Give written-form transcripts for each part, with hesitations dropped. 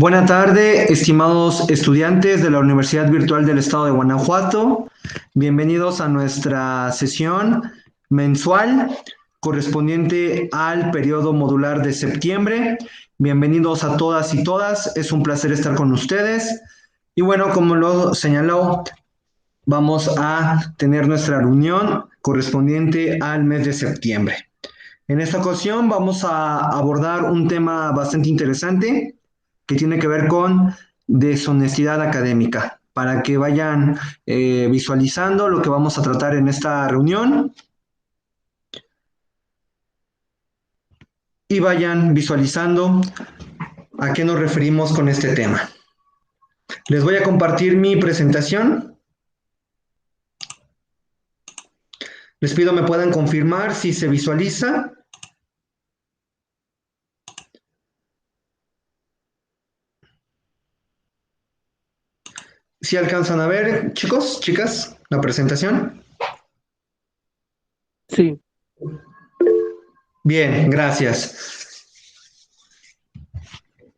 Buena tarde, estimados estudiantes de la Universidad Virtual del Estado de Guanajuato. Bienvenidos a nuestra sesión mensual correspondiente al periodo modular de septiembre. Bienvenidos a todas y todas. Es un placer estar con ustedes. Y bueno, como lo señaló, vamos a tener nuestra reunión correspondiente al mes de septiembre. En esta ocasión vamos a abordar un tema bastante interesante que tiene que ver con deshonestidad académica, para que vayan visualizando lo que vamos a tratar en esta reunión y vayan visualizando a qué nos referimos con este tema. Les voy a compartir mi presentación. Les pido me puedan confirmar si se visualiza. ¿Si alcanzan a ver, chicos, chicas, la presentación? Sí, Bien, gracias.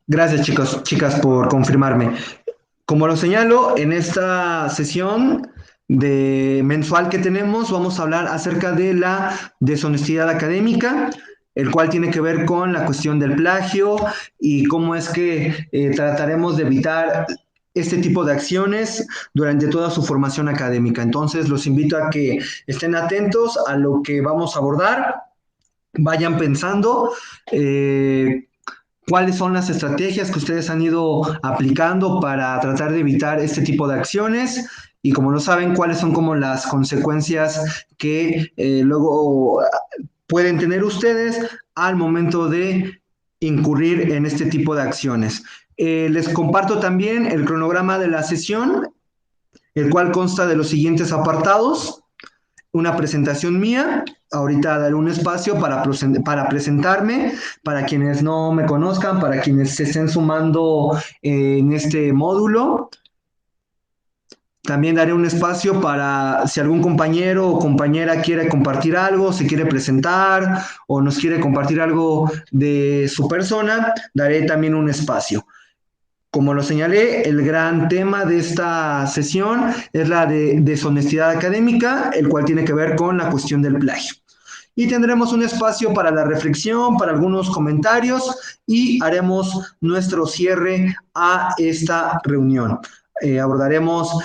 Gracias, chicos, chicas, por confirmarme. Como lo señalo, en esta sesión de mensual que tenemos, vamos a hablar acerca de la deshonestidad académica, el cual tiene que ver con la cuestión del plagio y cómo es que trataremos de evitar este tipo de acciones durante toda su formación académica. Entonces, los invito a que estén atentos a lo que vamos a abordar, vayan pensando. ¿Cuáles son las estrategias que ustedes han ido aplicando para tratar de evitar este tipo de acciones? Y como no saben, ¿cuáles son como las consecuencias que luego pueden tener ustedes al momento de incurrir en este tipo de acciones? Les comparto también el cronograma de la sesión, el cual consta de los siguientes apartados: una presentación mía. Ahorita daré un espacio para presentarme, para quienes no me conozcan, para quienes se estén sumando en este módulo. También daré un espacio para si algún compañero o compañera quiere compartir algo, se quiere presentar o nos quiere compartir algo de su persona, daré también un espacio. Como lo señalé, el gran tema de esta sesión es la de deshonestidad académica, el cual tiene que ver con la cuestión del plagio. Y tendremos un espacio para la reflexión, para algunos comentarios y haremos nuestro cierre a esta reunión. Abordaremos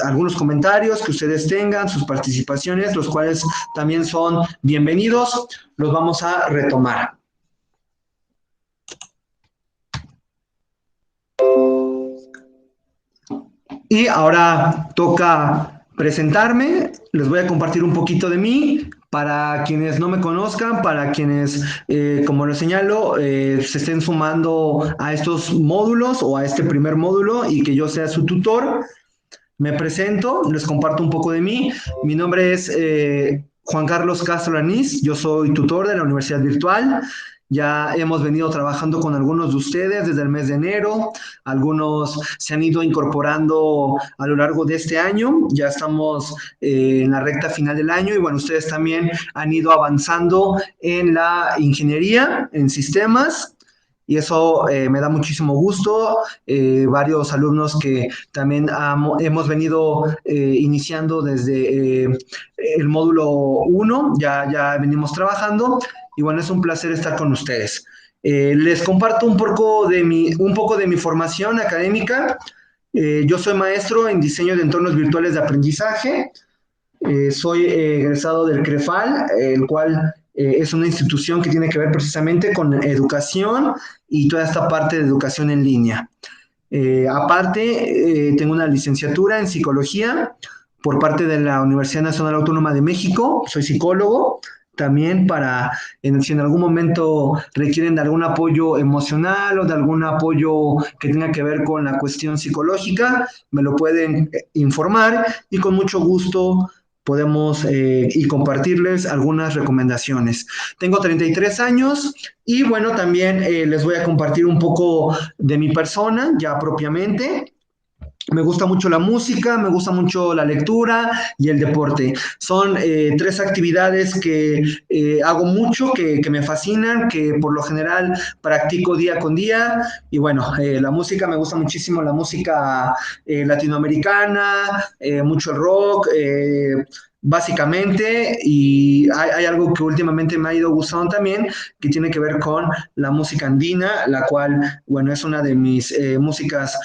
algunos comentarios que ustedes tengan, sus participaciones, los cuales también son bienvenidos. Los vamos a retomar. Y ahora toca presentarme. Les voy a compartir un poquito de mí para quienes no me conozcan, para quienes, como lo señalo, se estén sumando a estos módulos o a este primer módulo y que yo sea su tutor. Me presento, les comparto un poco de mí. Mi nombre es Juan Carlos Castro Lanís, yo soy tutor de la Universidad Virtual. Ya hemos venido trabajando con algunos de ustedes desde el mes de enero, algunos se han ido incorporando a lo largo de este año, ya estamos en la recta final del año y bueno, ustedes también han ido avanzando en la ingeniería, en sistemas, y eso me da muchísimo gusto. Varios alumnos que también hemos venido iniciando desde el módulo 1, ya venimos trabajando y bueno, es un placer estar con ustedes. Les comparto un poco de mi formación académica. Yo soy maestro en diseño de entornos virtuales de aprendizaje. Soy egresado del CREFAL, el cual es una institución que tiene que ver precisamente con educación y toda esta parte de educación en línea. Aparte, tengo una licenciatura en psicología por parte de la Universidad Nacional Autónoma de México. Soy psicólogo. También si en algún momento requieren de algún apoyo emocional o de algún apoyo que tenga que ver con la cuestión psicológica, me lo pueden informar y con mucho gusto podemos y compartirles algunas recomendaciones. Tengo 33 años y bueno, también les voy a compartir un poco de mi persona ya propiamente. Me gusta mucho la música, me gusta mucho la lectura y el deporte. Son tres actividades que hago mucho, que me fascinan, que por lo general practico día con día. Y bueno, la música me gusta muchísimo, la música latinoamericana, mucho el rock, básicamente. Y hay algo que últimamente me ha ido gustando también, que tiene que ver con la música andina, la cual, bueno, es una de mis músicas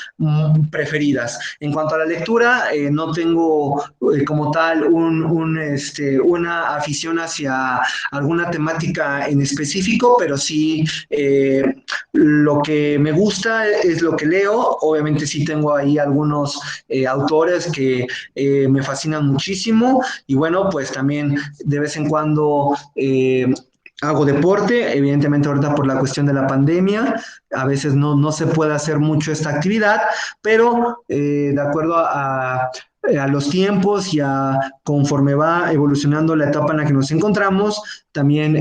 preferidas. En cuanto a la lectura, no tengo como tal una afición hacia alguna temática en específico, pero sí lo que me gusta es lo que leo. Obviamente sí tengo ahí algunos autores que me fascinan muchísimo y bueno, pues también de vez en cuando hago deporte, evidentemente ahorita por la cuestión de la pandemia, a veces no se puede hacer mucho esta actividad, pero de acuerdo a los tiempos y a conforme va evolucionando la etapa en la que nos encontramos, también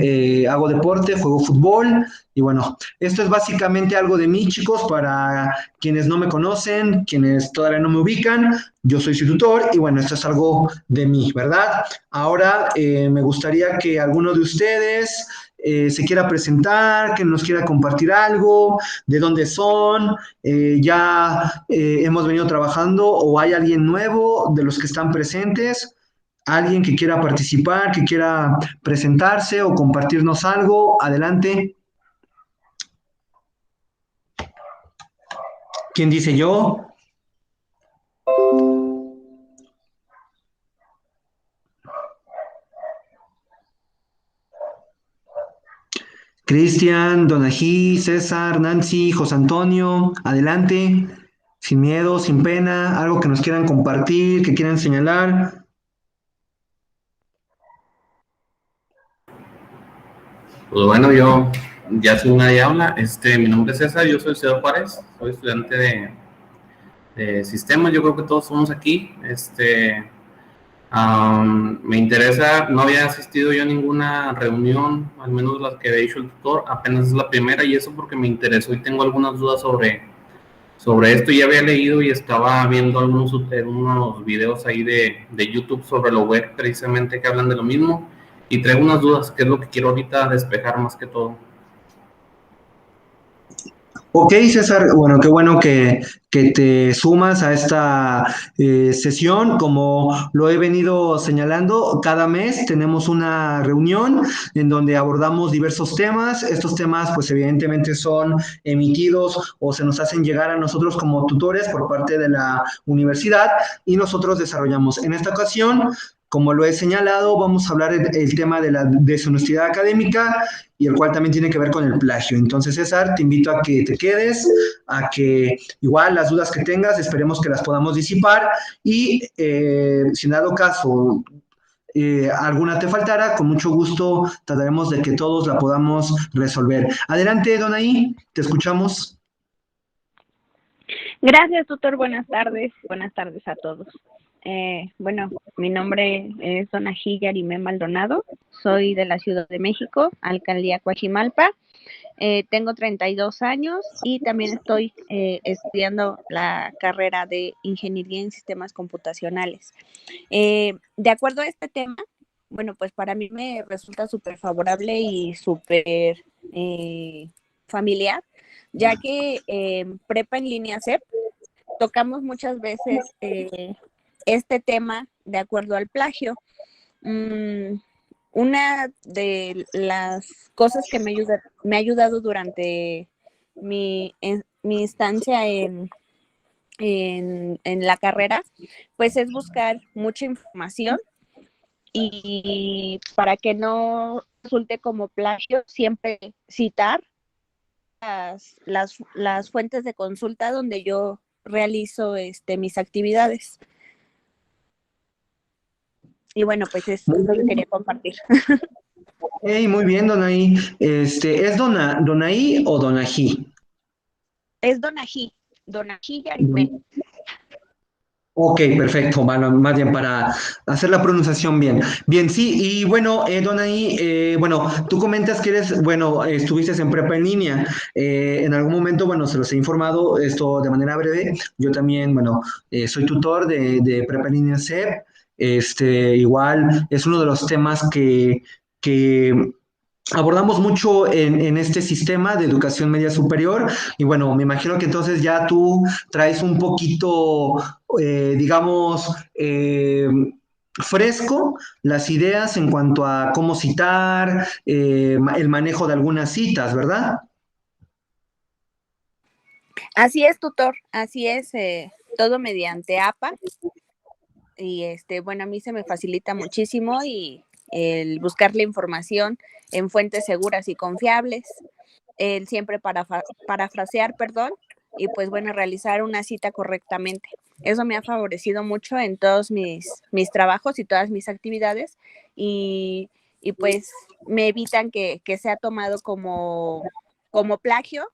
hago deporte, juego fútbol y bueno, esto es básicamente algo de mí, chicos, para quienes no me conocen, quienes todavía no me ubican, yo soy su tutor y bueno, esto es algo de mí, ¿verdad? Ahora me gustaría que alguno de ustedes se quiera presentar, que nos quiera compartir algo, de dónde son, ya hemos venido trabajando o hay alguien nuevo de los que están presentes, alguien que quiera participar, que quiera presentarse o compartirnos algo, adelante. ¿Quién dice yo? Cristian, Donají, César, Nancy, José Antonio, adelante, sin miedo, sin pena, algo que nos quieran compartir, que quieran señalar. Pues bueno, yo ya soy nadie habla. Mi nombre es César, yo soy Ciudad Juárez, soy estudiante de sistemas. Yo creo que todos somos aquí. Me interesa, no había asistido yo a ninguna reunión, al menos las que había hecho el tutor, apenas es la primera y eso porque me interesó y tengo algunas dudas sobre esto. Ya había leído y estaba viendo unos videos ahí de YouTube sobre lo web precisamente que hablan de lo mismo y traigo unas dudas, que es lo que quiero ahorita despejar más que todo. Ok, César, bueno, qué bueno que te sumas a esta sesión. Como lo he venido señalando, cada mes tenemos una reunión en donde abordamos diversos temas. Estos temas, pues evidentemente son emitidos o se nos hacen llegar a nosotros como tutores por parte de la universidad y nosotros desarrollamos. En esta ocasión, como lo he señalado, vamos a hablar el tema de la deshonestidad académica y el cual también tiene que ver con el plagio. Entonces, César, te invito a que te quedes, a que igual las dudas que tengas, esperemos que las podamos disipar y si en dado caso alguna te faltara, con mucho gusto trataremos de que todos la podamos resolver. Adelante, Donaí, te escuchamos. Gracias, tutor. Buenas tardes. Buenas tardes a todos. Bueno, mi nombre es Donají Yarimé Maldonado. Soy de la Ciudad de México, Alcaldía Coajimalpa. Tengo 32 años y también estoy estudiando la carrera de Ingeniería en Sistemas Computacionales. De acuerdo a este tema, bueno, pues para mí me resulta súper favorable y súper familiar, ya que Prepa en línea CEP tocamos muchas veces este tema de acuerdo al plagio. Una de las cosas que me ha ayudado durante mi instancia en la carrera, pues es buscar mucha información y para que no resulte como plagio, siempre citar las fuentes de consulta donde yo realizo mis actividades. Y bueno, pues es lo que quería compartir. Hey, muy bien, Donaí. ¿Es Donaí o Donají? Es Donají Yarimé. Ok, perfecto, bueno, más bien para hacer la pronunciación bien. Bien, sí, y bueno, Donay, bueno, tú comentas que eres, bueno, estuviste en prepa en línea. En algún momento, bueno, se los he informado esto de manera breve. Yo también, bueno, soy tutor de prepa en línea CEP. Igual es uno de los temas que abordamos mucho en este sistema de educación media superior y bueno, me imagino que entonces ya tú traes un poquito, digamos, fresco las ideas en cuanto a cómo citar, el manejo de algunas citas, ¿verdad? Así es, tutor, así es, todo mediante APA y bueno, a mí se me facilita muchísimo y el buscar la información en fuentes seguras y confiables, el siempre parafrasear, perdón, y pues bueno, realizar una cita correctamente. Eso me ha favorecido mucho en todos mis trabajos y todas mis actividades y pues me evitan que sea tomado como plagio,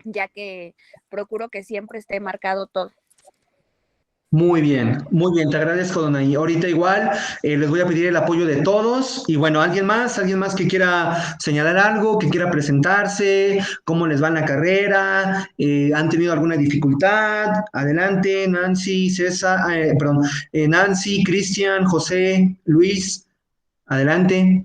ya que procuro que siempre esté marcado todo. Muy bien, te agradezco, Donay. Ahorita igual les voy a pedir el apoyo de todos y bueno, alguien más que quiera señalar algo, que quiera presentarse, cómo les va en la carrera, han tenido alguna dificultad, adelante, Nancy, César, perdón, Nancy, Cristian, José, Luis, adelante.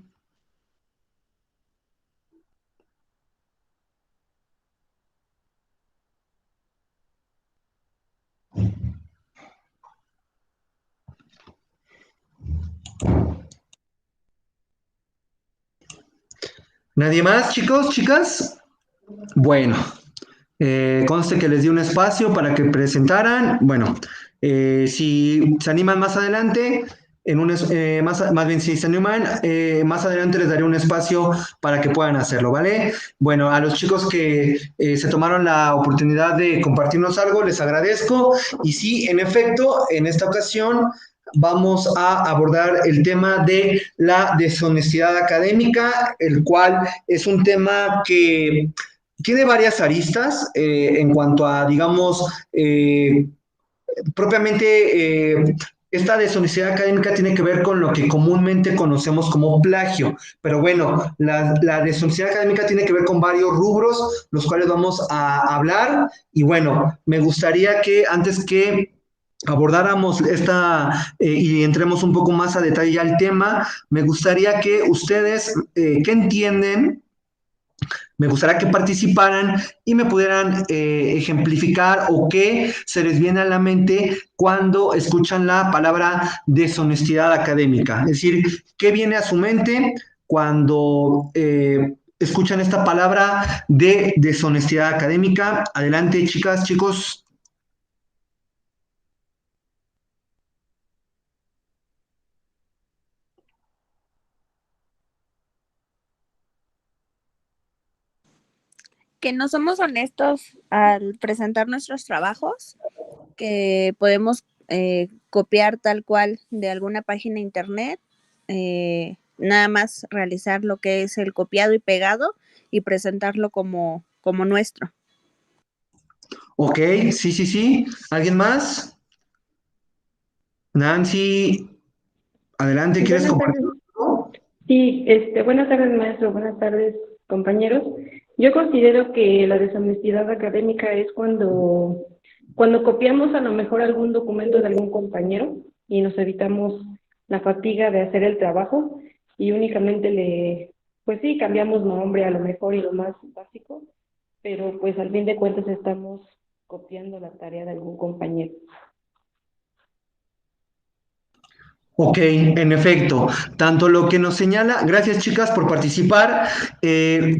¿Nadie más, chicos, chicas? Bueno, conste que les di un espacio para que presentaran. Bueno, si se animan más adelante, más bien si se animan, más adelante les daré un espacio para que puedan hacerlo, ¿vale? Bueno, a los chicos que se tomaron la oportunidad de compartirnos algo, les agradezco. Y sí, en efecto, en esta ocasión vamos a abordar el tema de la deshonestidad académica, el cual es un tema que tiene varias aristas en cuanto a, digamos, propiamente esta deshonestidad académica tiene que ver con lo que comúnmente conocemos como plagio, pero bueno, la deshonestidad académica tiene que ver con varios rubros, los cuales vamos a hablar, y bueno, me gustaría que antes que abordáramos esta y entremos un poco más a detalle al tema, me gustaría que ustedes, ¿qué entienden? Me gustaría que participaran y me pudieran ejemplificar o qué se les viene a la mente cuando escuchan la palabra deshonestidad académica. Es decir, ¿qué viene a su mente cuando escuchan esta palabra de deshonestidad académica? Adelante, chicas, chicos. Que no somos honestos al presentar nuestros trabajos, que podemos copiar tal cual de alguna página internet, nada más realizar lo que es el copiado y pegado y presentarlo como nuestro. Ok, sí, sí, sí. ¿Alguien más? Nancy, adelante, ¿quieres Buenas compartir? tardes. Sí, buenas tardes, maestro. Buenas tardes, compañeros. Yo considero que la deshonestidad académica es cuando copiamos a lo mejor algún documento de algún compañero y nos evitamos la fatiga de hacer el trabajo y únicamente pues sí, cambiamos nombre a lo mejor y lo más básico, pero pues al fin de cuentas estamos copiando la tarea de algún compañero. Ok, en efecto, tanto lo que nos señala, gracias chicas por participar,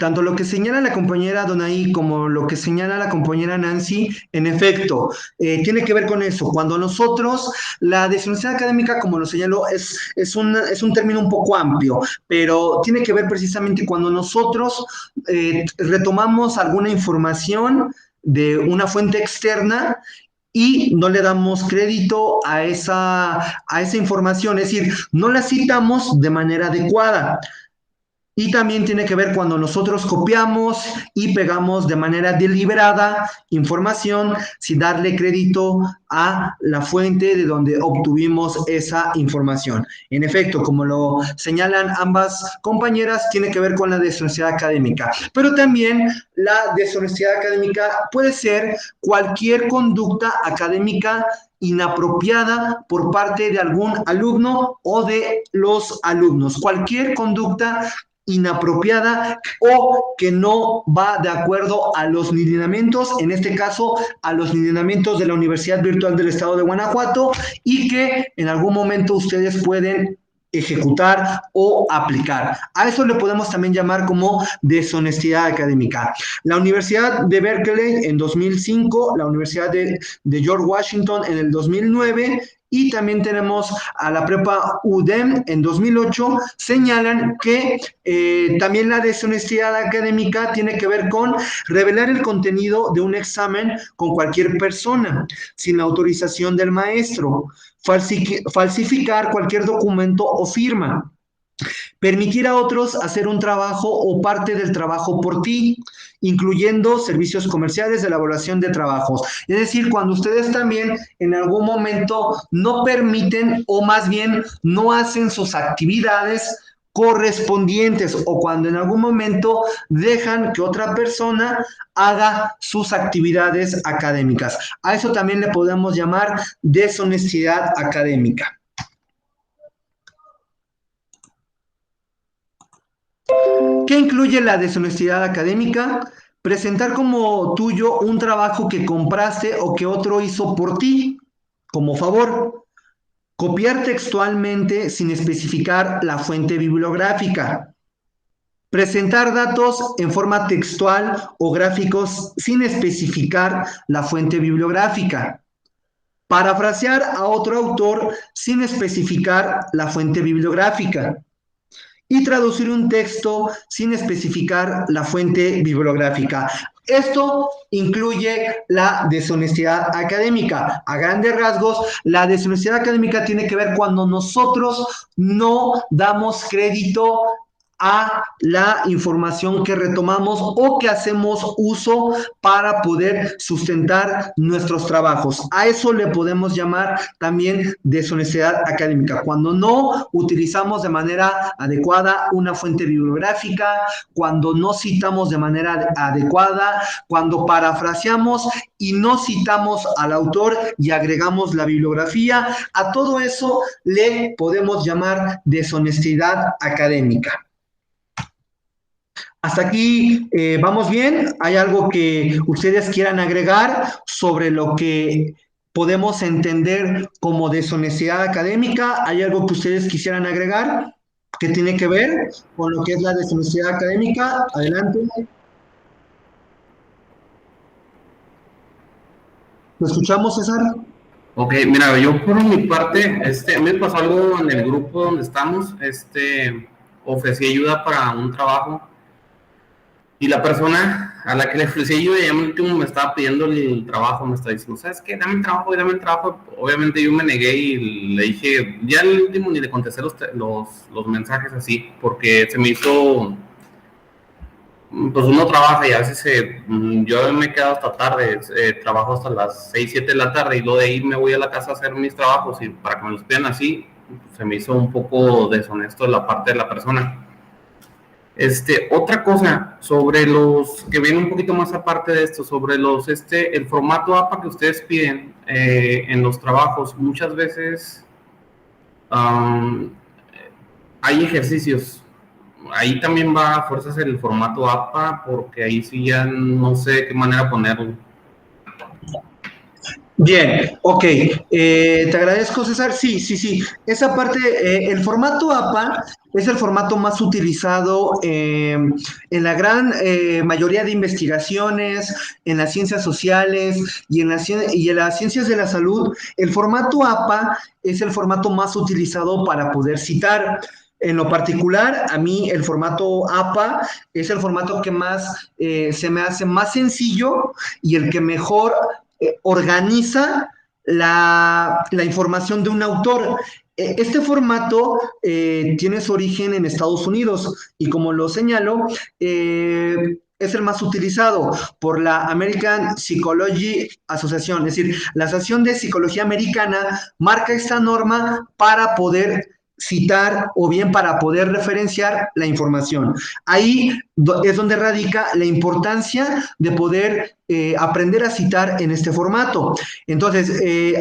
tanto lo que señala la compañera Donaí como lo que señala la compañera Nancy, en efecto, tiene que ver con eso. Cuando nosotros, la deshonestidad académica, como lo señaló, es un término un poco amplio, pero tiene que ver precisamente cuando nosotros retomamos alguna información de una fuente externa y no le damos crédito a esa información, es decir, no la citamos de manera adecuada. Y también tiene que ver cuando nosotros copiamos y pegamos de manera deliberada información sin darle crédito a la fuente de donde obtuvimos esa información. En efecto, como lo señalan ambas compañeras, tiene que ver con la deshonestidad académica. Pero también la deshonestidad académica puede ser cualquier conducta académica inapropiada por parte de algún alumno o de los alumnos. Cualquier conducta inapropiada o que no va de acuerdo a los lineamientos, en este caso a los lineamientos de la Universidad Virtual del Estado de Guanajuato, y que en algún momento ustedes pueden ejecutar o aplicar. A eso le podemos también llamar como deshonestidad académica. La Universidad de Berkeley en 2005, la Universidad de George Washington en el 2009, y también tenemos a la prepa UDEM en 2008, señalan que también la deshonestidad académica tiene que ver con revelar el contenido de un examen con cualquier persona, sin la autorización del maestro, falsificar cualquier documento o firma, permitir a otros hacer un trabajo o parte del trabajo por ti, incluyendo servicios comerciales de elaboración de trabajos. Es decir, cuando ustedes también en algún momento no permiten o más bien no hacen sus actividades correspondientes, o cuando en algún momento dejan que otra persona haga sus actividades académicas. A eso también le podemos llamar deshonestidad académica. ¿Qué incluye la deshonestidad académica? Presentar como tuyo un trabajo que compraste o que otro hizo por ti, como favor. Copiar textualmente sin especificar la fuente bibliográfica. Presentar datos en forma textual o gráficos sin especificar la fuente bibliográfica. Parafrasear a otro autor sin especificar la fuente bibliográfica. Y traducir un texto sin especificar la fuente bibliográfica. Esto incluye la deshonestidad académica. A grandes rasgos, la deshonestidad académica tiene que ver cuando nosotros no damos crédito a la información que retomamos o que hacemos uso para poder sustentar nuestros trabajos. A eso le podemos llamar también deshonestidad académica, cuando no utilizamos de manera adecuada una fuente bibliográfica, cuando no citamos de manera adecuada, cuando parafraseamos y no citamos al autor y agregamos la bibliografía. A todo eso le podemos llamar deshonestidad académica. Hasta aquí vamos bien. ¿Hay algo que ustedes quieran agregar sobre lo que podemos entender como deshonestidad académica? ¿Hay algo que ustedes quisieran agregar que tiene que ver con lo que es la deshonestidad académica? Adelante. ¿Lo escuchamos, César? Ok, mira, yo por mi parte, a mí me pasó algo en el grupo donde estamos, ofrecí ayuda para un trabajo. Y la persona a la que le ofrecí ayuda ya el último me estaba pidiendo el trabajo, me estaba diciendo, ¿sabes qué? Dame el trabajo, dame el trabajo. Obviamente yo me negué y le dije, ya el último ni le contesté los mensajes así, porque se me hizo, pues uno trabaja y a veces yo me quedo hasta tarde, trabajo hasta las 6, 7 de la tarde y luego de ahí me voy a la casa a hacer mis trabajos y para que me los pidan así, se me hizo un poco deshonesto de la parte de la persona. Otra cosa sobre los que vienen un poquito más aparte de esto, sobre el formato APA que ustedes piden en los trabajos, muchas veces hay ejercicios. Ahí también va a fuerzas el formato APA, porque ahí sí ya no sé de qué manera ponerlo. Bien, ok. Te agradezco, César. Sí. Esa parte, el formato APA es el formato más utilizado en la gran mayoría de investigaciones, en las ciencias sociales y en las ciencias de la salud. El formato APA es el formato más utilizado para poder citar. En lo particular, a mí el formato APA es el formato que más se me hace más sencillo y el que mejor organiza la información de un autor. Este formato tiene su origen en Estados Unidos y como lo señalo, es el más utilizado por la American Psychology Association, es decir, la Asociación de Psicología Americana marca esta norma para poder citar o bien para poder referenciar la información. Ahí es donde radica la importancia de poder aprender a citar en este formato. Entonces,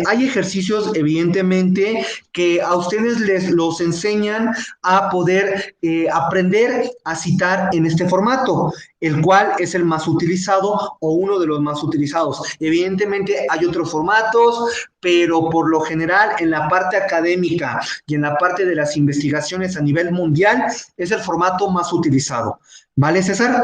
hay ejercicios evidentemente que a ustedes les los enseñan a poder aprender a citar en este formato, el cual es el más utilizado o uno de los más utilizados. Evidentemente hay otros formatos, pero por lo general en la parte académica y en la parte de las investigaciones a nivel mundial es el formato más utilizado. ¿Vale, César?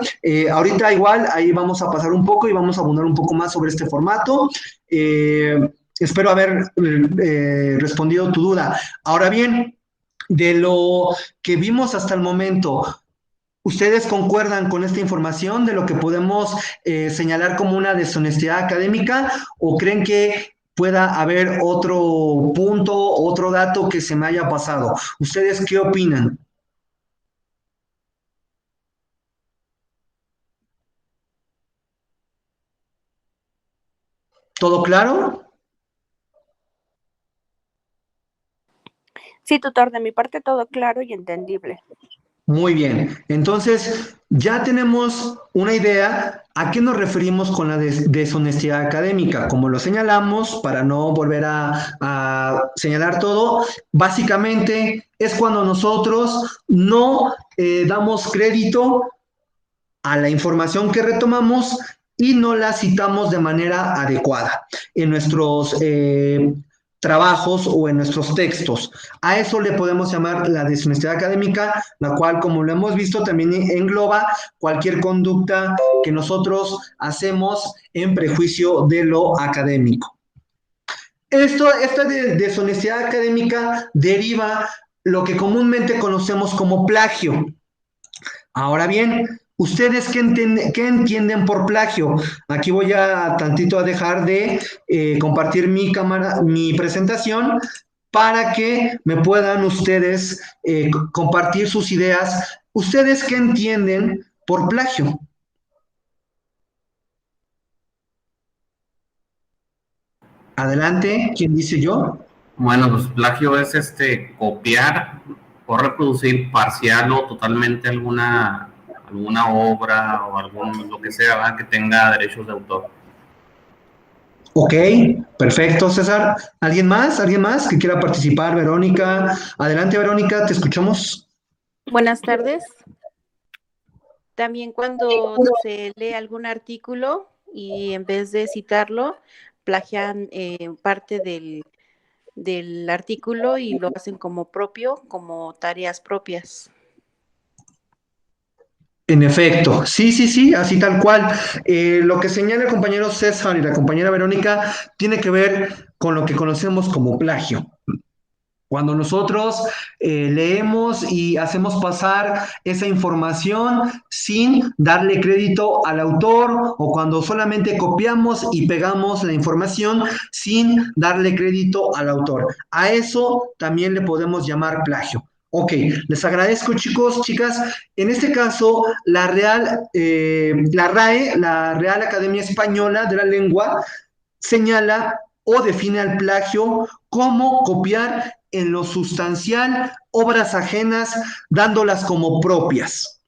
Ahorita igual ahí vamos a pasar un poco y vamos a abundar un poco más sobre este formato. Espero haber respondido tu duda. Ahora bien, de lo que vimos hasta el momento, ¿ustedes concuerdan con esta información de lo que podemos señalar como una deshonestidad académica o creen que pueda haber otro punto, otro dato que se me haya pasado? ¿Ustedes qué opinan? ¿Todo claro? Sí, tutor, de mi parte todo claro y entendible. Muy bien, entonces ya tenemos una idea a qué nos referimos con la deshonestidad académica. Como lo señalamos, para no volver a señalar todo, básicamente es cuando nosotros no damos crédito a la información que retomamos y no la citamos de manera adecuada en nuestros trabajos o en nuestros textos. A eso le podemos llamar la deshonestidad académica, la cual, como lo hemos visto, también engloba cualquier conducta que nosotros hacemos en prejuicio de lo académico. Esta deshonestidad académica deriva lo que comúnmente conocemos como plagio. Ahora bien, ¿ustedes qué entienden por plagio? Aquí voy a tantito a dejar de compartir mi presentación para que me puedan ustedes compartir sus ideas. ¿Ustedes qué entienden por plagio? Adelante, ¿quién dice yo? Bueno, pues plagio es copiar o reproducir parcial o totalmente alguna obra o algún lo que sea, ¿verdad?, que tenga derechos de autor. Ok, perfecto, César. ¿Alguien más? ¿Alguien más que quiera participar? Verónica. Adelante, Verónica, te escuchamos. Buenas tardes. También cuando se lee algún artículo y en vez de citarlo, plagian parte del artículo y lo hacen como propio, como tareas propias. En efecto, sí, así tal cual. Lo que señala el compañero César y la compañera Verónica tiene que ver con lo que conocemos como plagio. Cuando nosotros leemos y hacemos pasar esa información sin darle crédito al autor o cuando solamente copiamos y pegamos la información sin darle crédito al autor. A eso también le podemos llamar plagio. Ok, les agradezco chicos, chicas. En este caso, la RAE, la Real Academia Española de la Lengua, señala o define al plagio como copiar en lo sustancial obras ajenas, dándolas como propias.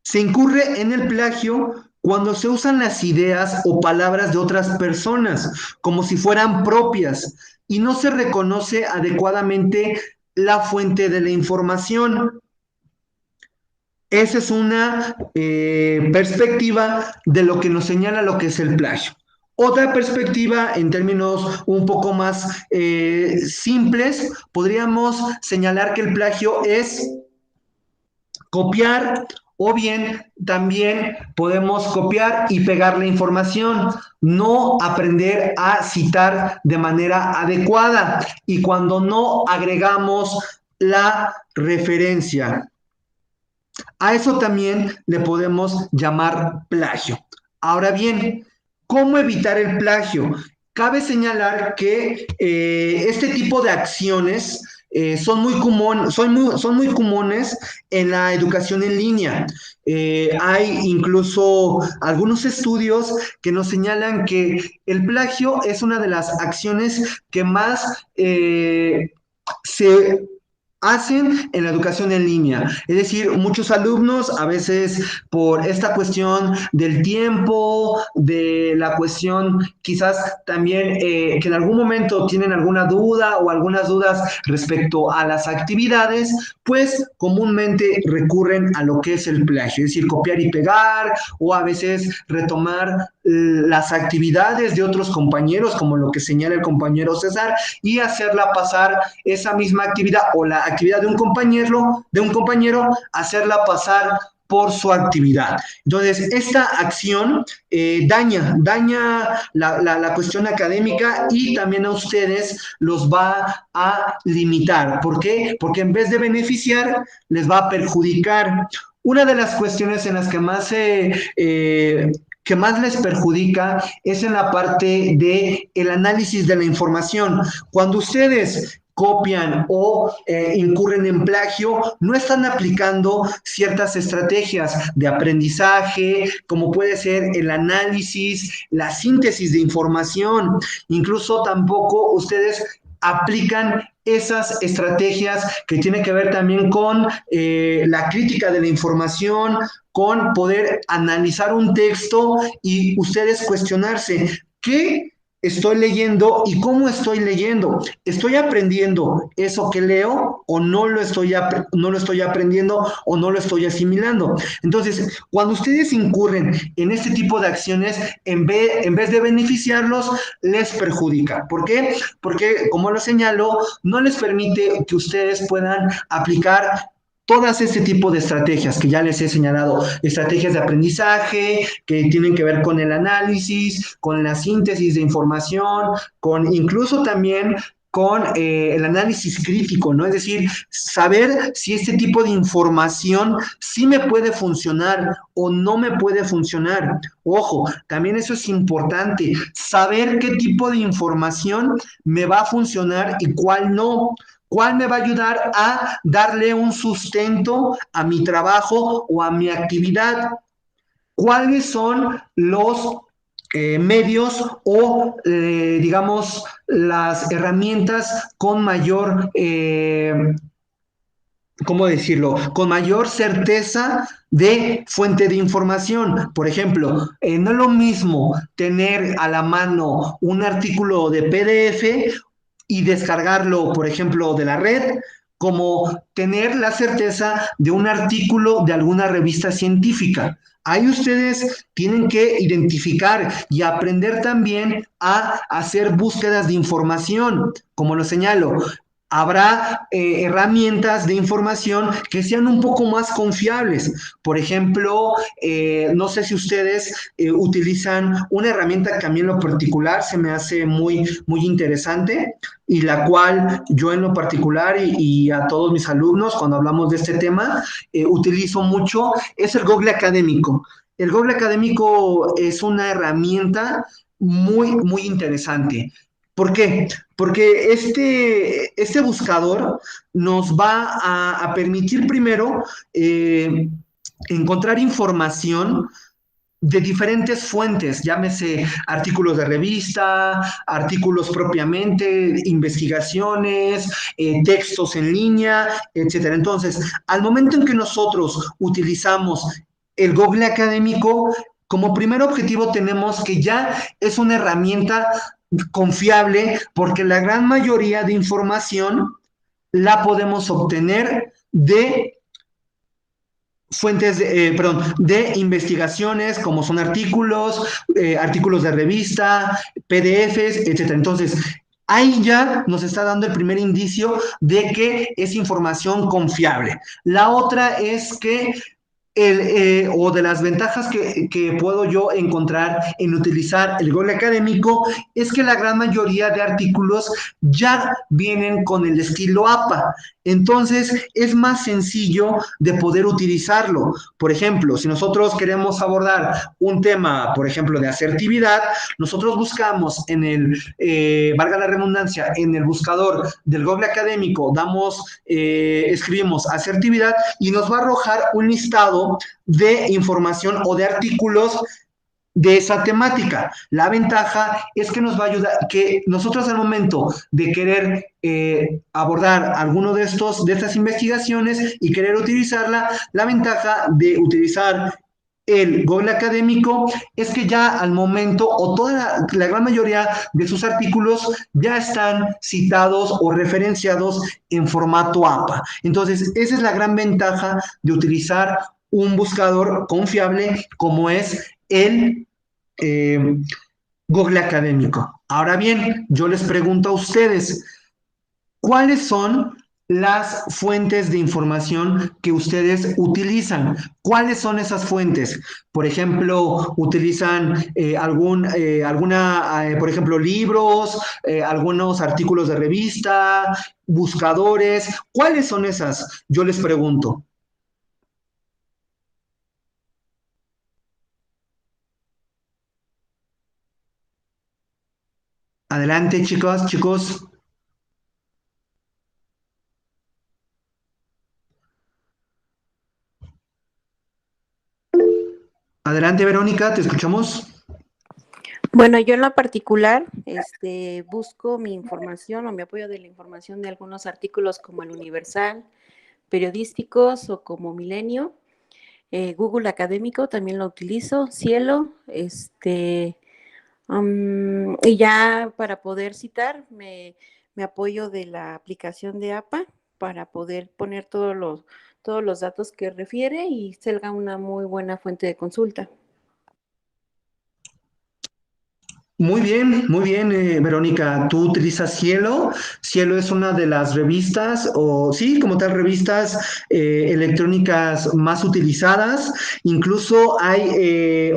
Se incurre en el plagio cuando se usan las ideas o palabras de otras personas como si fueran propias y no se reconoce adecuadamente la fuente de la información. Esa es una perspectiva de lo que nos señala lo que es el plagio. Otra perspectiva, en términos un poco más simples, podríamos señalar que el plagio es copiar o bien también podemos copiar y pegar la información, no aprender a citar de manera adecuada y cuando no agregamos la referencia. A eso también le podemos llamar plagio. Ahora bien, ¿cómo evitar el plagio? cabe señalar que este tipo de acciones son muy comunes en la educación en línea. Hay incluso algunos estudios que nos señalan que el plagio es una de las acciones que más se hacen en la educación en línea. Es decir, muchos alumnos a veces por esta cuestión del tiempo, de la cuestión quizás también que en algún momento tienen alguna duda o algunas dudas respecto a las actividades, pues comúnmente recurren a lo que es el plagio, es decir, copiar y pegar o a veces retomar las actividades de otros compañeros, como lo que señala el compañero César, y hacerla pasar esa misma actividad o la actividad de un compañero, hacerla pasar por su actividad. Entonces, esta acción daña la cuestión académica y también a ustedes los va a limitar. ¿Por qué? Porque en vez de beneficiar, les va a perjudicar. Una de las cuestiones en las que más les perjudica es en la parte de el análisis de la información. Cuando ustedes copian o incurren en plagio, no están aplicando ciertas estrategias de aprendizaje, como puede ser el análisis, la síntesis de información. Incluso tampoco ustedes aplican esas estrategias que tienen que ver también con la crítica de la información, con poder analizar un texto y ustedes cuestionarse qué estoy leyendo y cómo estoy leyendo. ¿Estoy aprendiendo eso que leo o no lo estoy aprendiendo o no lo estoy asimilando? Entonces, cuando ustedes incurren en este tipo de acciones, en vez de beneficiarlos, les perjudica. ¿Por qué? Porque, como lo señalo, no les permite que ustedes puedan aplicar todas este tipo de estrategias que ya les he señalado, estrategias de aprendizaje que tienen que ver con el análisis, con la síntesis de información, con incluso también con el análisis crítico, ¿no? Es decir, saber si este tipo de información sí me puede funcionar o no me puede funcionar. Ojo, también eso es importante, saber qué tipo de información me va a funcionar y cuál no. ¿Cuál me va a ayudar a darle un sustento a mi trabajo o a mi actividad? ¿Cuáles son los medios o, digamos, las herramientas con mayor, ¿cómo decirlo? Con mayor certeza de fuente de información? Por ejemplo, no es lo mismo tener a la mano un artículo de PDF y descargarlo, por ejemplo, de la red, como tener la certeza de un artículo de alguna revista científica. Ahí ustedes tienen que identificar y aprender también a hacer búsquedas de información, como lo señalo. Habrá herramientas de información que sean un poco más confiables. Por ejemplo, no sé si ustedes utilizan una herramienta que a mí en lo particular se me hace muy, muy interesante y la cual yo en lo particular y a todos mis alumnos cuando hablamos de este tema utilizo mucho, es el Google Académico. El Google Académico es una herramienta muy, muy interesante. ¿Por qué? Porque este buscador nos va a permitir primero encontrar información de diferentes fuentes, llámese artículos de revista, artículos propiamente, investigaciones, textos en línea, etcétera. Entonces, al momento en que nosotros utilizamos el Google Académico, como primer objetivo tenemos que ya es una herramienta confiable porque la gran mayoría de información la podemos obtener de fuentes de investigaciones como son artículos de revista, PDFs, etcétera. Entonces, ahí ya nos está dando el primer indicio de que es información confiable. La otra es que o de las ventajas que puedo yo encontrar en utilizar el Google Académico es que la gran mayoría de artículos ya vienen con el estilo APA. Entonces, es más sencillo de poder utilizarlo. Por ejemplo, si nosotros queremos abordar un tema, por ejemplo, de asertividad, nosotros buscamos en valga la redundancia, en el buscador del Google Académico, escribimos asertividad y nos va a arrojar un listado de información o de artículos de esa temática. La ventaja es que nos va a ayudar, que nosotros al momento de querer abordar alguno de estas investigaciones y querer utilizarla, la ventaja de utilizar el Google Académico es que ya al momento o toda la gran mayoría de sus artículos ya están citados o referenciados en formato APA. Entonces, esa es la gran ventaja de utilizar un buscador confiable como es el Google Académico. Ahora bien, yo les pregunto a ustedes, ¿cuáles son las fuentes de información que ustedes utilizan? ¿Cuáles son esas fuentes? Por ejemplo, utilizan por ejemplo, libros, algunos artículos de revista, buscadores. ¿Cuáles son esas? Yo les pregunto. Adelante, chicos, chicos. Adelante, Verónica, te escuchamos. Bueno, yo en lo particular, busco mi información o me apoyo de la información de algunos artículos como el Universal, periodísticos o como Milenio. Google Académico también lo utilizo, Cielo, y ya para poder citar me apoyo de la aplicación de APA para poder poner todos los datos que refiere y salga una muy buena fuente de consulta. Muy bien, Verónica. ¿Tú utilizas Cielo? Cielo es una de las revistas, o sí, como tal, revistas electrónicas más utilizadas. Incluso hay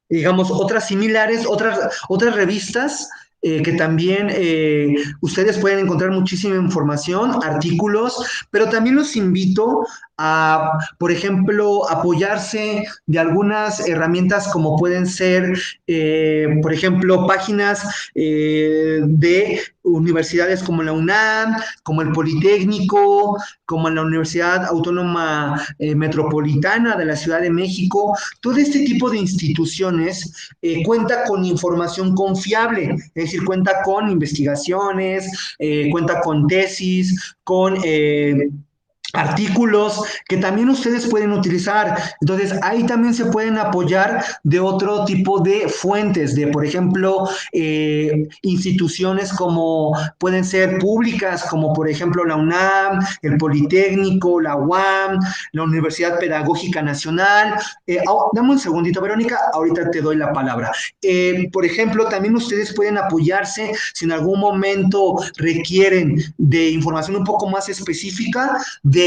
digamos, otras similares, otras revistas que también ustedes pueden encontrar muchísima información, artículos, pero también los invito a, por ejemplo, apoyarse de algunas herramientas como pueden ser, por ejemplo, páginas de universidades como la UNAM, como el Politécnico, como la Universidad Autónoma Metropolitana de la Ciudad de México. Todo este tipo de instituciones cuenta con información confiable, es decir, cuenta con investigaciones, cuenta con tesis, con artículos que también ustedes pueden utilizar. Entonces, ahí también se pueden apoyar de otro tipo de fuentes, de, por ejemplo, instituciones como pueden ser públicas, como por ejemplo la UNAM, el Politécnico, la UAM, la Universidad Pedagógica Nacional. Dame un segundito, Verónica, ahorita te doy la palabra. Por ejemplo, también ustedes pueden apoyarse si en algún momento requieren de información un poco más específica de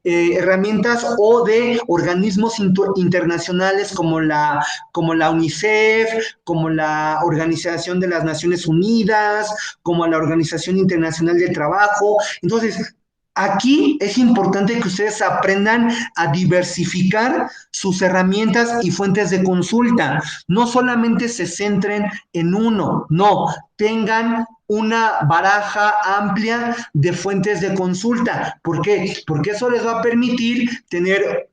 herramientas o de organismos internacionales como la UNICEF, como la Organización de las Naciones Unidas, como la Organización Internacional del Trabajo. Entonces, aquí es importante que ustedes aprendan a diversificar sus herramientas y fuentes de consulta. No solamente se centren en uno, no, tengan una baraja amplia de fuentes de consulta. ¿Por qué? Porque eso les va a permitir tener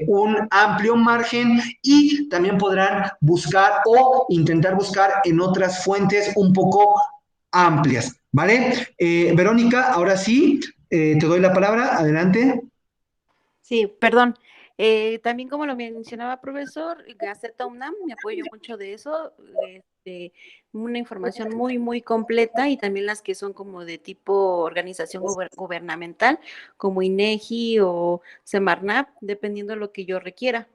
un amplio margen y también podrán buscar o intentar buscar en otras fuentes un poco amplias, ¿vale? Verónica, ahora sí, te doy la palabra, adelante. Sí, perdón. También como lo mencionaba profesor, Gaceta UNAM, me apoyo mucho de eso, una información muy, muy completa y también las que son como de tipo organización gubernamental, como INEGI o Semarnat, dependiendo de lo que yo requiera.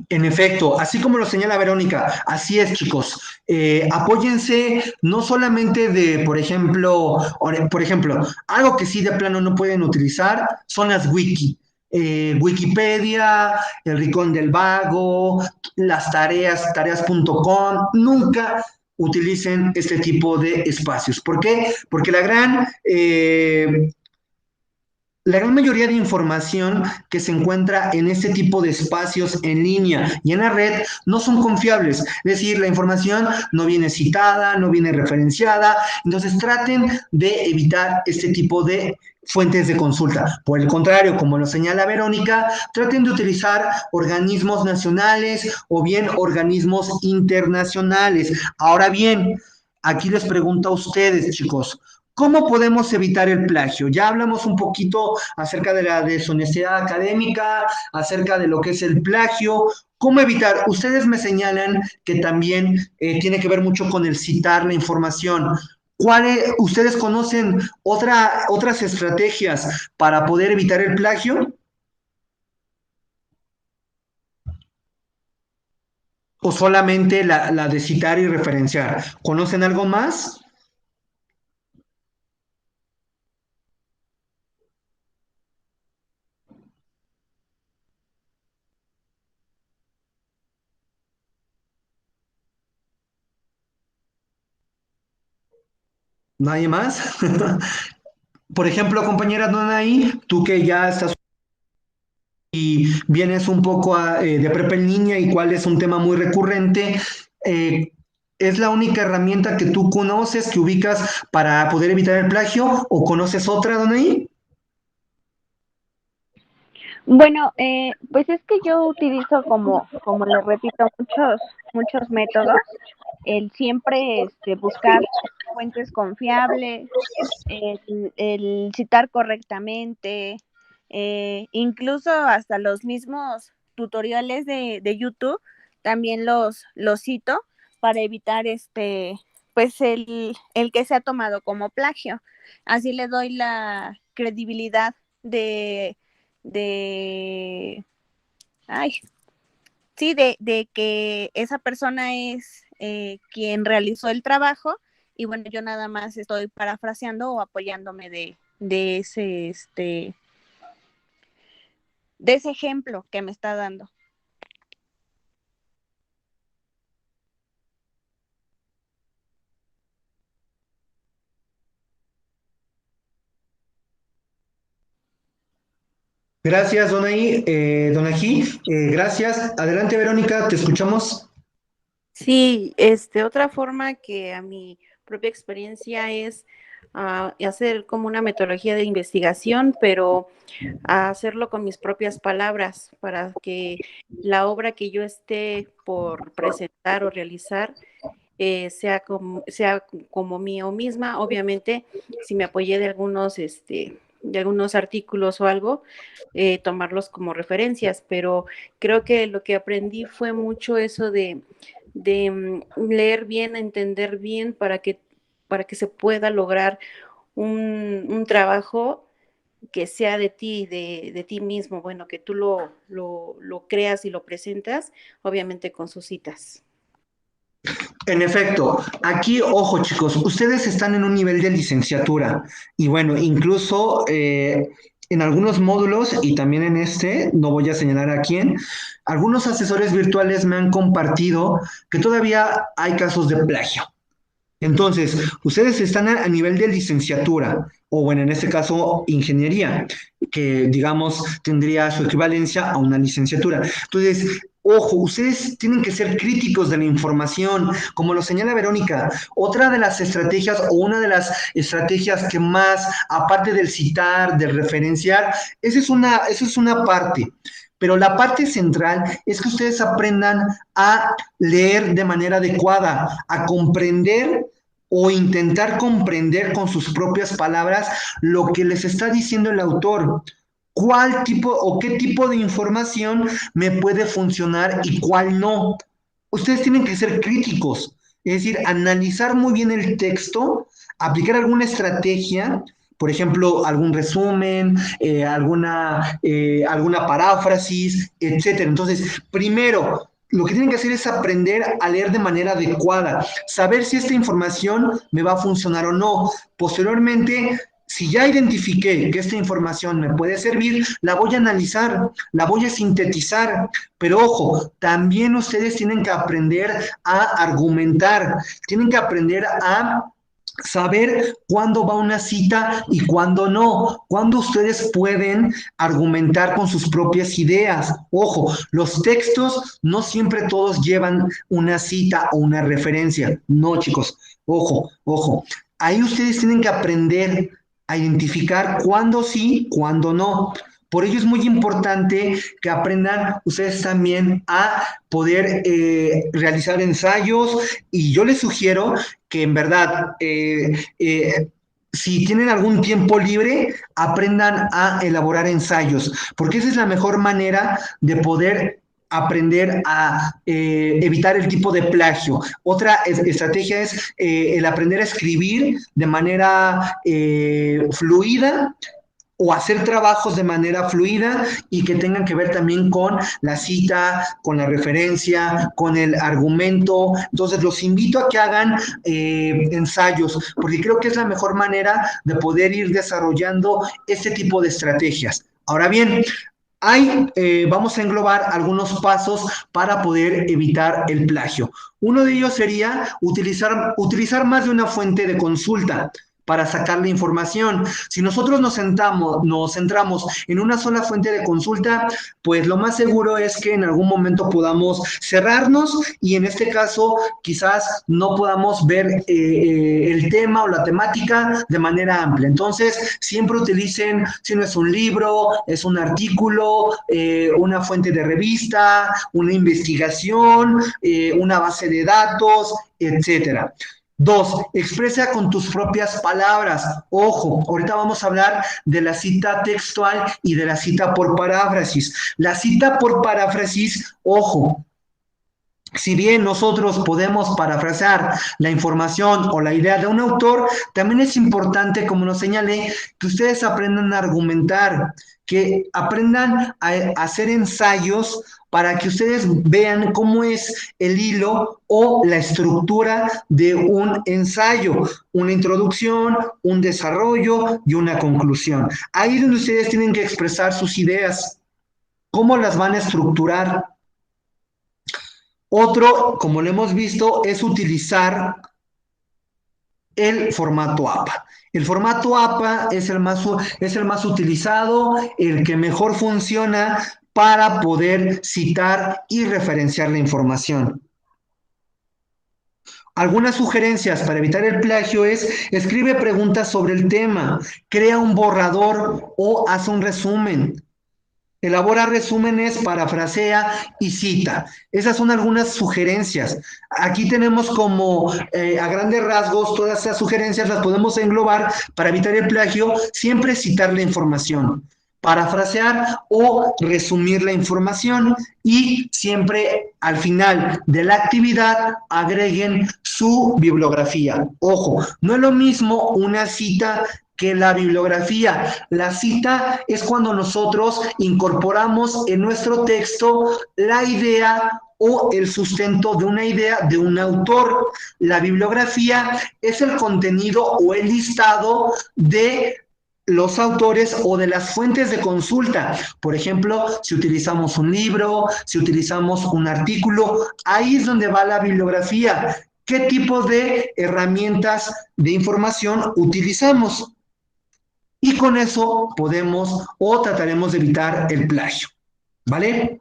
En efecto, así como lo señala Verónica, así es, chicos. Apóyense no solamente de, por ejemplo, algo que sí de plano no pueden utilizar son las wiki. Wikipedia, el Rincón del Vago, las tareas, tareas.com, nunca utilicen este tipo de espacios. ¿Por qué? Porque la gran mayoría de información que se encuentra en este tipo de espacios en línea y en la red no son confiables. Es decir, la información no viene citada, no viene referenciada. Entonces traten de evitar este tipo de fuentes de consulta. Por el contrario, como lo señala Verónica, traten de utilizar organismos nacionales o bien organismos internacionales. Ahora bien, aquí les pregunto a ustedes, chicos, ¿cómo podemos evitar el plagio? Ya hablamos un poquito acerca de la deshonestidad académica, acerca de lo que es el plagio. ¿Cómo evitar? Ustedes me señalan que también tiene que ver mucho con el citar la información. ¿Ustedes conocen otras estrategias para poder evitar el plagio? ¿O solamente la de citar y referenciar? ¿Conocen algo más? ¿Nadie más? Por ejemplo, compañera Donaí, tú que ya estás y vienes un poco de prepa en línea y cuál es un tema muy recurrente, ¿es la única herramienta que tú conoces, que ubicas para poder evitar el plagio o conoces otra, Donaí? Bueno, pues es que yo utilizo como les repito, muchos métodos. El siempre buscar fuentes confiables, el citar correctamente, incluso hasta los mismos tutoriales de YouTube también los cito para evitar pues el que se ha tomado como plagio. Así le doy la credibilidad de ay, sí, de que esa persona es quien realizó el trabajo y bueno, yo nada más estoy parafraseando o apoyándome de ese ejemplo que me está dando. Gracias, Donaí. Donají, gracias. Adelante, Verónica, te escuchamos. Sí, otra forma que a mi propia experiencia es hacer como una metodología de investigación, pero a hacerlo con mis propias palabras para que la obra que yo esté por presentar o realizar sea como mío misma. Obviamente, si me apoyé de algunos artículos o algo, tomarlos como referencias, pero creo que lo que aprendí fue mucho eso de leer bien, entender bien para que se pueda lograr un trabajo que sea de ti, de ti mismo, bueno, que tú lo creas y lo presentas, obviamente con sus citas. En efecto, aquí, ojo chicos, ustedes están en un nivel de licenciatura y bueno, incluso en algunos módulos y también en este, no voy a señalar a quién, algunos asesores virtuales me han compartido que todavía hay casos de plagio. Entonces, ustedes están a nivel de licenciatura, o bueno, en este caso, ingeniería, que digamos tendría su equivalencia a una licenciatura. Entonces, ojo, ustedes tienen que ser críticos de la información, como lo señala Verónica. Otra de las estrategias o una de las estrategias que más, aparte del citar, del referenciar, esa es una parte. Pero la parte central es que ustedes aprendan a leer de manera adecuada, a comprender o intentar comprender con sus propias palabras lo que les está diciendo el autor. ¿Cuál tipo o qué tipo de información me puede funcionar y cuál no? Ustedes tienen que ser críticos, es decir, analizar muy bien el texto, aplicar alguna estrategia por ejemplo, algún resumen, alguna paráfrasis, etcétera. Entonces, primero, lo que tienen que hacer es aprender a leer de manera adecuada, saber si esta información me va a funcionar o no. Posteriormente, si ya identifiqué que esta información me puede servir, la voy a analizar, la voy a sintetizar, pero ojo, también ustedes tienen que aprender a argumentar, tienen que aprender a saber cuándo va una cita y cuándo no, cuándo ustedes pueden argumentar con sus propias ideas. Ojo, los textos no siempre todos llevan una cita o una referencia. No, chicos, ojo, ojo. Ahí ustedes tienen que aprender a identificar cuándo sí, cuándo no. Por ello es muy importante que aprendan ustedes también a poder realizar ensayos, y yo les sugiero que en verdad, si tienen algún tiempo libre, aprendan a elaborar ensayos, porque esa es la mejor manera de poder aprender a evitar el tipo de plagio. Otra estrategia es el aprender a escribir de manera fluida, o hacer trabajos de manera fluida y que tengan que ver también con la cita, con la referencia, con el argumento. Entonces los invito a que hagan ensayos, porque creo que es la mejor manera de poder ir desarrollando este tipo de estrategias. Ahora bien, vamos a englobar algunos pasos para poder evitar el plagio. Uno de ellos sería utilizar más de una fuente de consulta para sacar la información. Si nosotros nos centramos en una sola fuente de consulta, pues lo más seguro es que en algún momento podamos cerrarnos, y en este caso quizás no podamos ver el tema o la temática de manera amplia. Entonces, siempre utilicen, si no es un libro, es un artículo, una fuente de revista, una investigación, una base de datos, etcétera. 2, expresa con tus propias palabras. Ojo, ahorita vamos a hablar de la cita textual y de la cita por paráfrasis. La cita por paráfrasis, ojo, si bien nosotros podemos parafrasear la información o la idea de un autor, también es importante, como lo señalé, que ustedes aprendan a argumentar, que aprendan a hacer ensayos para que ustedes vean cómo es el hilo o la estructura de un ensayo, una introducción, un desarrollo y una conclusión. Ahí es donde ustedes tienen que expresar sus ideas, cómo las van a estructurar. Otro, como lo hemos visto, es utilizar el formato APA. El formato APA es el más utilizado, el que mejor funciona para poder citar y referenciar la información. Algunas sugerencias para evitar el plagio es: escribe preguntas sobre el tema, crea un borrador o haz un resumen. Elabora resúmenes, parafrasea y cita. Esas son algunas sugerencias. Aquí tenemos como a grandes rasgos todas esas sugerencias, las podemos englobar para evitar el plagio. Siempre citar la información, parafrasear o resumir la información, y siempre al final de la actividad agreguen su bibliografía. Ojo, no es lo mismo una cita que la bibliografía. La cita es cuando nosotros incorporamos en nuestro texto la idea o el sustento de una idea de un autor. La bibliografía es el contenido o el listado de los autores o de las fuentes de consulta. Por ejemplo, si utilizamos un libro, si utilizamos un artículo, ahí es donde va la bibliografía. ¿Qué tipo de herramientas de información utilizamos? Y con eso podemos o trataremos de evitar el plagio, ¿vale?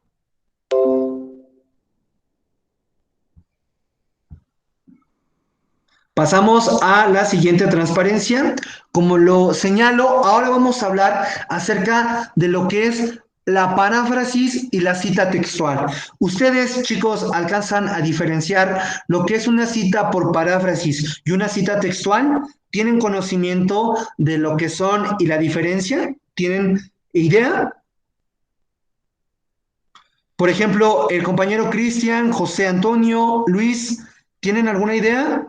Pasamos a la siguiente transparencia. Como lo señalo, ahora vamos a hablar acerca de lo que es la paráfrasis y la cita textual. Ustedes, chicos, alcanzan a diferenciar lo que es una cita por paráfrasis y una cita textual. ¿Tienen conocimiento de lo que son y la diferencia? ¿Tienen idea? Por ejemplo, el compañero Cristian, José Antonio, Luis, ¿tienen alguna idea?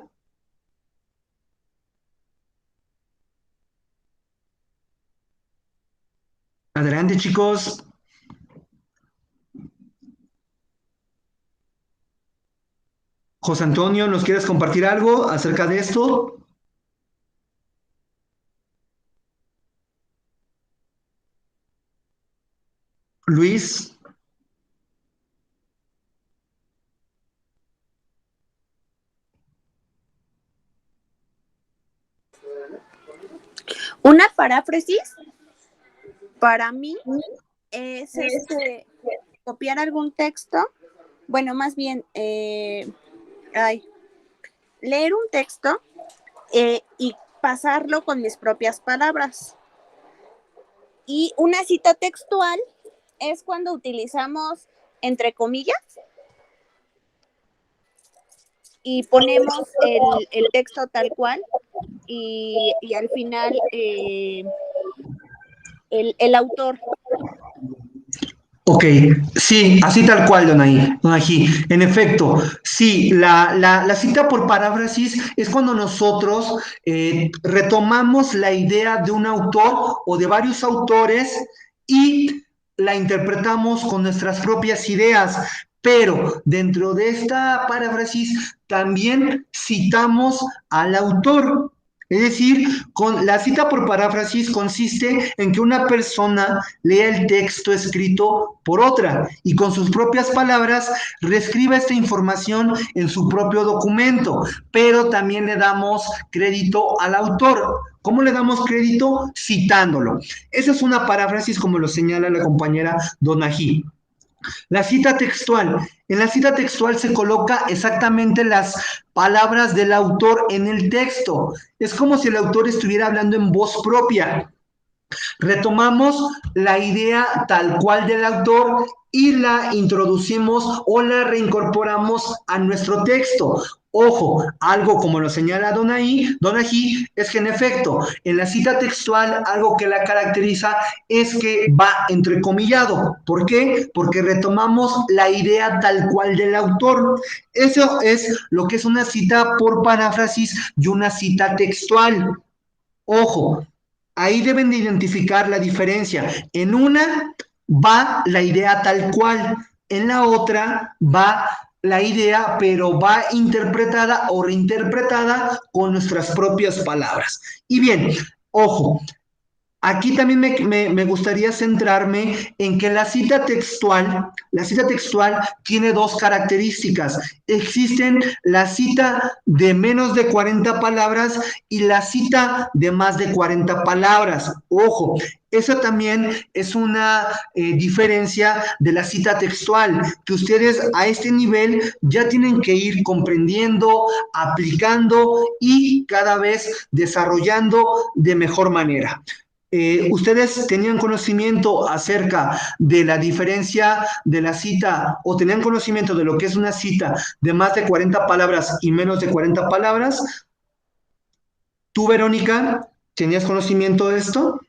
Adelante, chicos. José Antonio, ¿nos quieres compartir algo acerca de esto? Luis. Una paráfrasis para mí es copiar algún texto, bueno, más bien leer un texto y pasarlo con mis propias palabras. Y una cita textual es cuando utilizamos entre comillas y ponemos el texto tal cual y al final el autor. Ok, sí, así tal cual, Donají. En efecto, sí, la cita por paráfrasis es cuando nosotros retomamos la idea de un autor o de varios autores y la interpretamos con nuestras propias ideas. Pero dentro de esta paráfrasis también citamos al autor. Es decir, con la cita por paráfrasis consiste en que una persona lea el texto escrito por otra y con sus propias palabras reescriba esta información en su propio documento, pero también le damos crédito al autor. ¿Cómo le damos crédito? Citándolo. Esa es una paráfrasis como lo señala la compañera Donají. La cita textual. En la cita textual se coloca exactamente las palabras del autor en el texto. Es como si el autor estuviera hablando en voz propia. Retomamos la idea tal cual del autor y la introducimos o la reincorporamos a nuestro texto. Ojo, algo como lo señala Donají, es que en efecto, en la cita textual, algo que la caracteriza es que va entrecomillado. ¿Por qué? Porque retomamos la idea tal cual del autor. Eso es lo que es una cita por paráfrasis y una cita textual. Ojo, ahí deben de identificar la diferencia. En una va la idea tal cual, en la otra va la idea, pero va interpretada o reinterpretada con nuestras propias palabras. Y bien, ojo, aquí también me gustaría centrarme en que la cita textual tiene dos características. Existen la cita de menos de 40 palabras y la cita de más de 40 palabras. Ojo, esa también es una diferencia de la cita textual, que ustedes a este nivel ya tienen que ir comprendiendo, aplicando y cada vez desarrollando de mejor manera. ¿Ustedes tenían conocimiento acerca de la diferencia de la cita o tenían conocimiento de lo que es una cita de más de 40 palabras y menos de 40 palabras? ¿Tú, Verónica, tenías conocimiento de esto?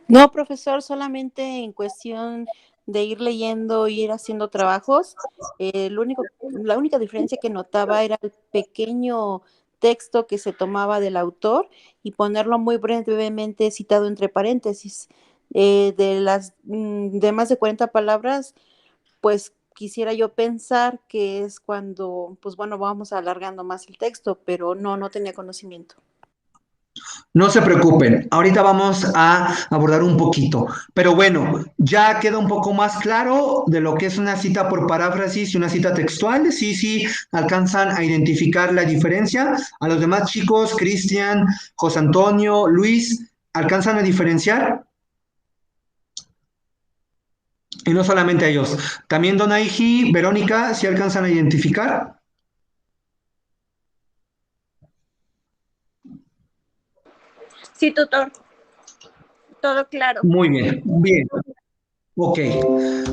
No, profesor, solamente en cuestión de ir leyendo, ir haciendo trabajos, la única diferencia que notaba era el pequeño texto que se tomaba del autor y ponerlo muy brevemente citado entre paréntesis. De más de 40 palabras, pues quisiera yo pensar que es cuando, pues bueno, vamos alargando más el texto, pero no tenía conocimiento. No se preocupen, ahorita vamos a abordar un poquito, pero bueno, ya queda un poco más claro de lo que es una cita por paráfrasis y una cita textual. Sí, alcanzan a identificar la diferencia. A los demás chicos, Cristian, José Antonio, Luis, ¿alcanzan a diferenciar? Y no solamente a ellos, también Donaiji, Verónica, ¿sí alcanzan a identificar? Sí, tutor, todo claro. Muy bien, bien. Ok,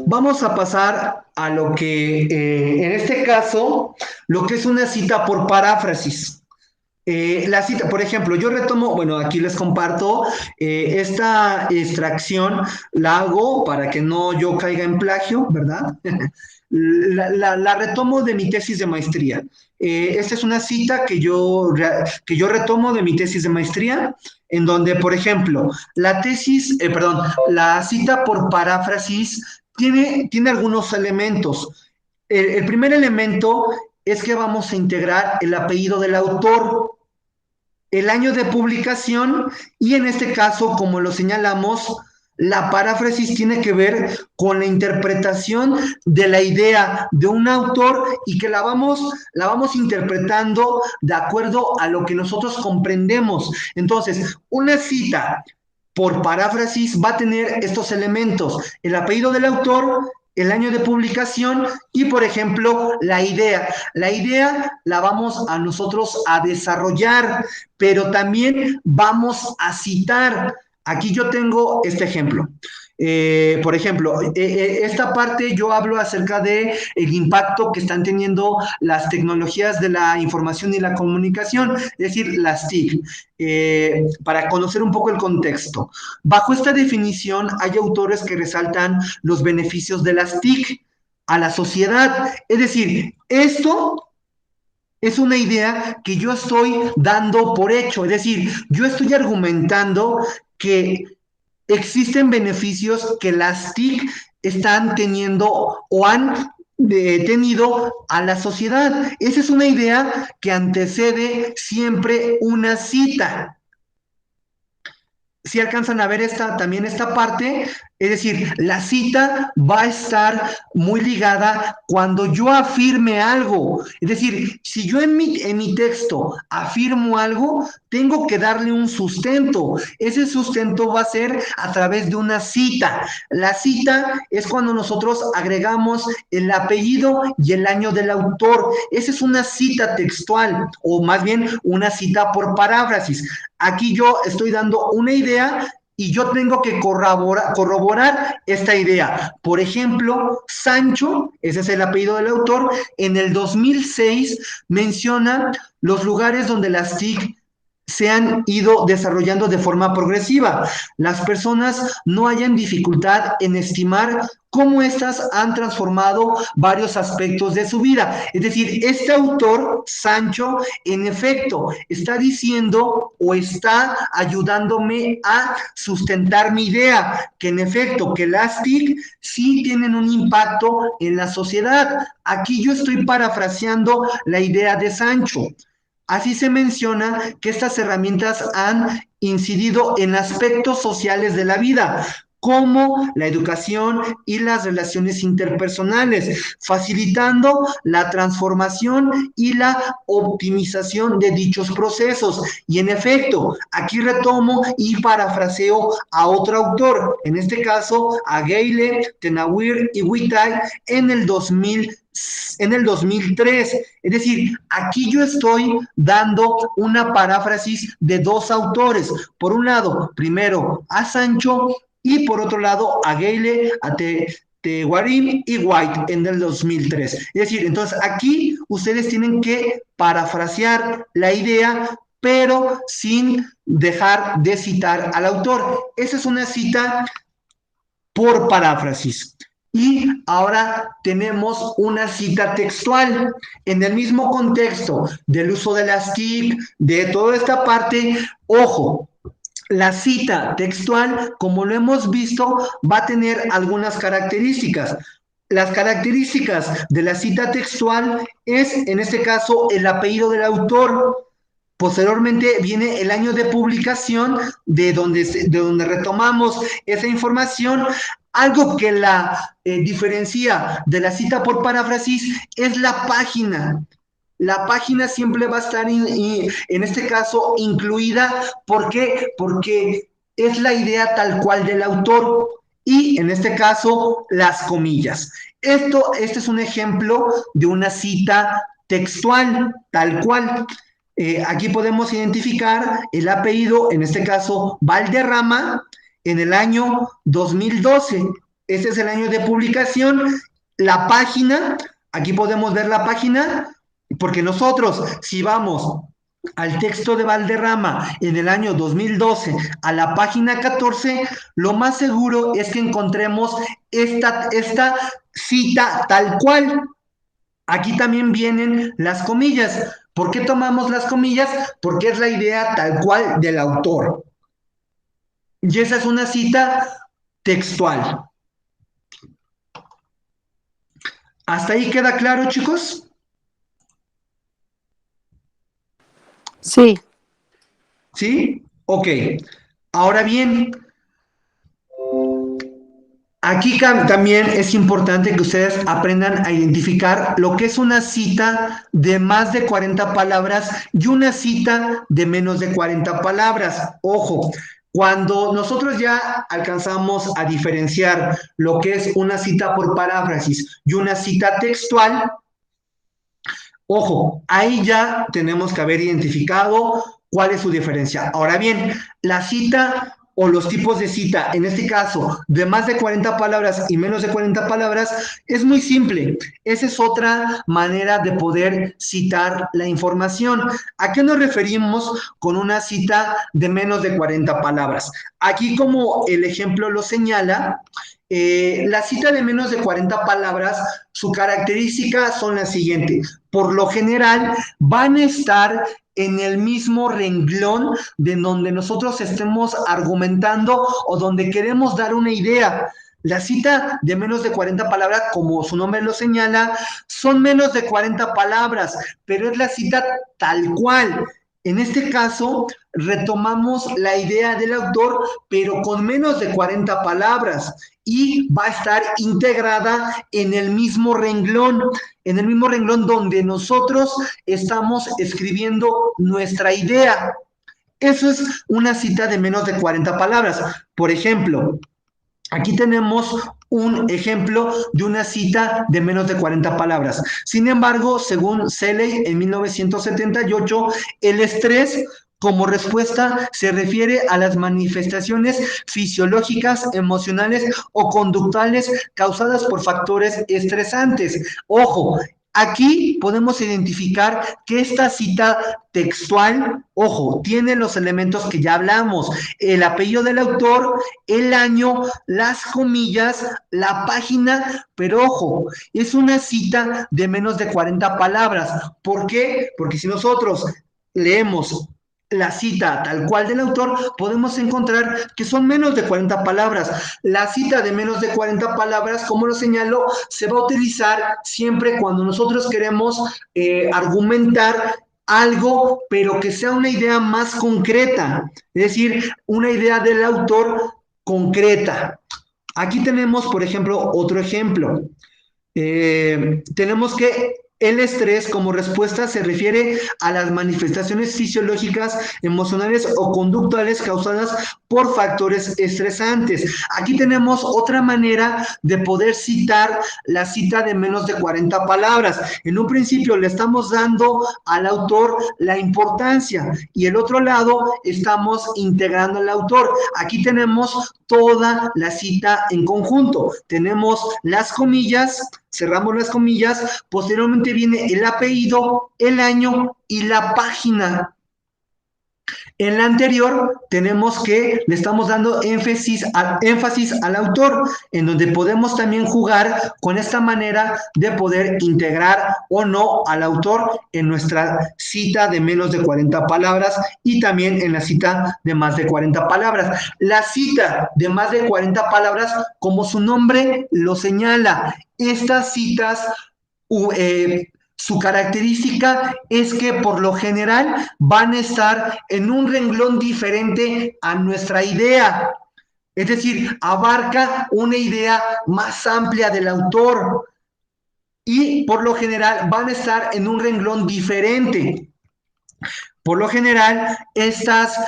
vamos a pasar a lo que, en este caso, lo que es una cita por paráfrasis. La cita, por ejemplo, yo retomo, bueno, aquí les comparto, esta extracción la hago para que no yo caiga en plagio, ¿verdad? La retomo de mi tesis de maestría. Esta es una cita que yo retomo de mi tesis de maestría, en donde, por ejemplo, la cita por paráfrasis tiene algunos elementos. El primer elemento es que vamos a integrar el apellido del autor, el año de publicación y en este caso, como lo señalamos, la paráfrasis tiene que ver con la interpretación de la idea de un autor y que la vamos interpretando de acuerdo a lo que nosotros comprendemos. Entonces, una cita por paráfrasis va a tener estos elementos: el apellido del autor, el año de publicación y, por ejemplo, la idea. La idea la vamos a nosotros a desarrollar, pero también vamos a citar. Aquí yo tengo este ejemplo. Por ejemplo, esta parte yo hablo acerca de el impacto que están teniendo las tecnologías de la información y la comunicación, es decir, las TIC, para conocer un poco el contexto. Bajo esta definición hay autores que resaltan los beneficios de las TIC a la sociedad, es decir, esto es una idea que yo estoy dando por hecho, es decir, yo estoy argumentando que existen beneficios que las TIC están teniendo o han tenido a la sociedad. Esa es una idea que antecede siempre una cita. Si alcanzan a ver también esta parte, es decir, la cita va a estar muy ligada cuando yo afirme algo. Es decir, si yo en mi texto afirmo algo, tengo que darle un sustento. Ese sustento va a ser a través de una cita. La cita es cuando nosotros agregamos el apellido y el año del autor. Esa es una cita textual, o más bien una cita por paráfrasis. Aquí yo estoy dando una idea y yo tengo que corroborar esta idea. Por ejemplo, Sancho, ese es el apellido del autor, en el 2006 menciona los lugares donde las TIC se han ido desarrollando de forma progresiva. Las personas no hayan dificultad en estimar cómo éstas han transformado varios aspectos de su vida. Es decir, este autor, Sancho, en efecto, está diciendo o está ayudándome a sustentar mi idea, que en efecto, que las TIC sí tienen un impacto en la sociedad. Aquí yo estoy parafraseando la idea de Sancho. Así se menciona que estas herramientas han incidido en aspectos sociales de la vida, como la educación y las relaciones interpersonales, facilitando la transformación y la optimización de dichos procesos. Y en efecto, aquí retomo y parafraseo a otro autor, en este caso a Geyle, Tenawir y Witai en el 2003. Es decir, aquí yo estoy dando una paráfrasis de dos autores. Por un lado, primero a Sancho y por otro lado a Geyle, a Tewarim y White en el 2003. Es decir, entonces aquí ustedes tienen que parafrasear la idea, pero sin dejar de citar al autor. Esa es una cita por paráfrasis. Y ahora tenemos una cita textual en el mismo contexto del uso de las TIC, de toda esta parte. Ojo, la cita textual, como lo hemos visto, va a tener algunas características. Las características de la cita textual es, en este caso, el apellido del autor. Posteriormente viene el año de publicación de donde retomamos esa información. Algo que la diferencia de la cita por paráfrasis es la página. La página siempre va a estar, en este caso, incluida. ¿Por qué? Porque es la idea tal cual del autor y, en este caso, las comillas. Este es un ejemplo de una cita textual, tal cual. Aquí podemos identificar el apellido, en este caso, Valderrama, en el año 2012. Este es el año de publicación. La página, aquí podemos ver la página, porque nosotros, si vamos al texto de Valderrama en el año 2012 a la página 14, lo más seguro es que encontremos esta cita tal cual. Aquí también vienen las comillas. ¿Por qué tomamos las comillas? Porque es la idea tal cual del autor. Y esa es una cita textual. ¿Hasta ahí queda claro, chicos? Sí. ¿Sí? Ok. Ahora bien, aquí también es importante que ustedes aprendan a identificar lo que es una cita de más de 40 palabras y una cita de menos de 40 palabras. Ojo, cuando nosotros ya alcanzamos a diferenciar lo que es una cita por paráfrasis y una cita textual, ojo, ahí ya tenemos que haber identificado cuál es su diferencia. Ahora bien, la cita o los tipos de cita, en este caso, de más de 40 palabras y menos de 40 palabras, es muy simple. Esa es otra manera de poder citar la información. ¿A qué nos referimos con una cita de menos de 40 palabras? Aquí, como el ejemplo lo señala, la cita de menos de 40 palabras, su característica son las siguientes. Por lo general, van a estar en el mismo renglón de donde nosotros estemos argumentando o donde queremos dar una idea. La cita de menos de 40 palabras, como su nombre lo señala, son menos de 40 palabras, pero es la cita tal cual. En este caso, retomamos la idea del autor, pero con menos de 40 palabras y va a estar integrada en el mismo renglón donde nosotros estamos escribiendo nuestra idea. Eso es una cita de menos de 40 palabras. Por ejemplo, aquí tenemos un ejemplo de una cita de menos de 40 palabras. Sin embargo, según Seeley en 1978, el estrés como respuesta se refiere a las manifestaciones fisiológicas, emocionales o conductuales causadas por factores estresantes. Ojo, aquí podemos identificar que esta cita textual, ojo, tiene los elementos que ya hablamos, el apellido del autor, el año, las comillas, la página, pero ojo, es una cita de menos de 40 palabras. ¿Por qué? Porque si nosotros leemos la cita tal cual del autor, podemos encontrar que son menos de 40 palabras. La cita de menos de 40 palabras, como lo señalo, se va a utilizar siempre cuando nosotros queremos argumentar algo, pero que sea una idea más concreta, es decir, una idea del autor concreta. Aquí tenemos, por ejemplo, otro ejemplo. Tenemos que el estrés como respuesta se refiere a las manifestaciones fisiológicas, emocionales o conductuales causadas por factores estresantes. Aquí tenemos otra manera de poder citar la cita de menos de 40 palabras. En un principio le estamos dando al autor la importancia y el otro lado estamos integrando al autor. Aquí tenemos toda la cita en conjunto. Tenemos las comillas, cerramos las comillas, posteriormente viene el apellido, el año y la página. En la anterior tenemos que le estamos dando énfasis al autor, en donde podemos también jugar con esta manera de poder integrar o no al autor en nuestra cita de menos de 40 palabras y también en la cita de más de 40 palabras. La cita de más de 40 palabras, como su nombre lo señala, estas citas su característica es que por lo general van a estar en un renglón diferente a nuestra idea. Es decir, abarca una idea más amplia del autor y por lo general van a estar en un renglón diferente. Por lo general, estas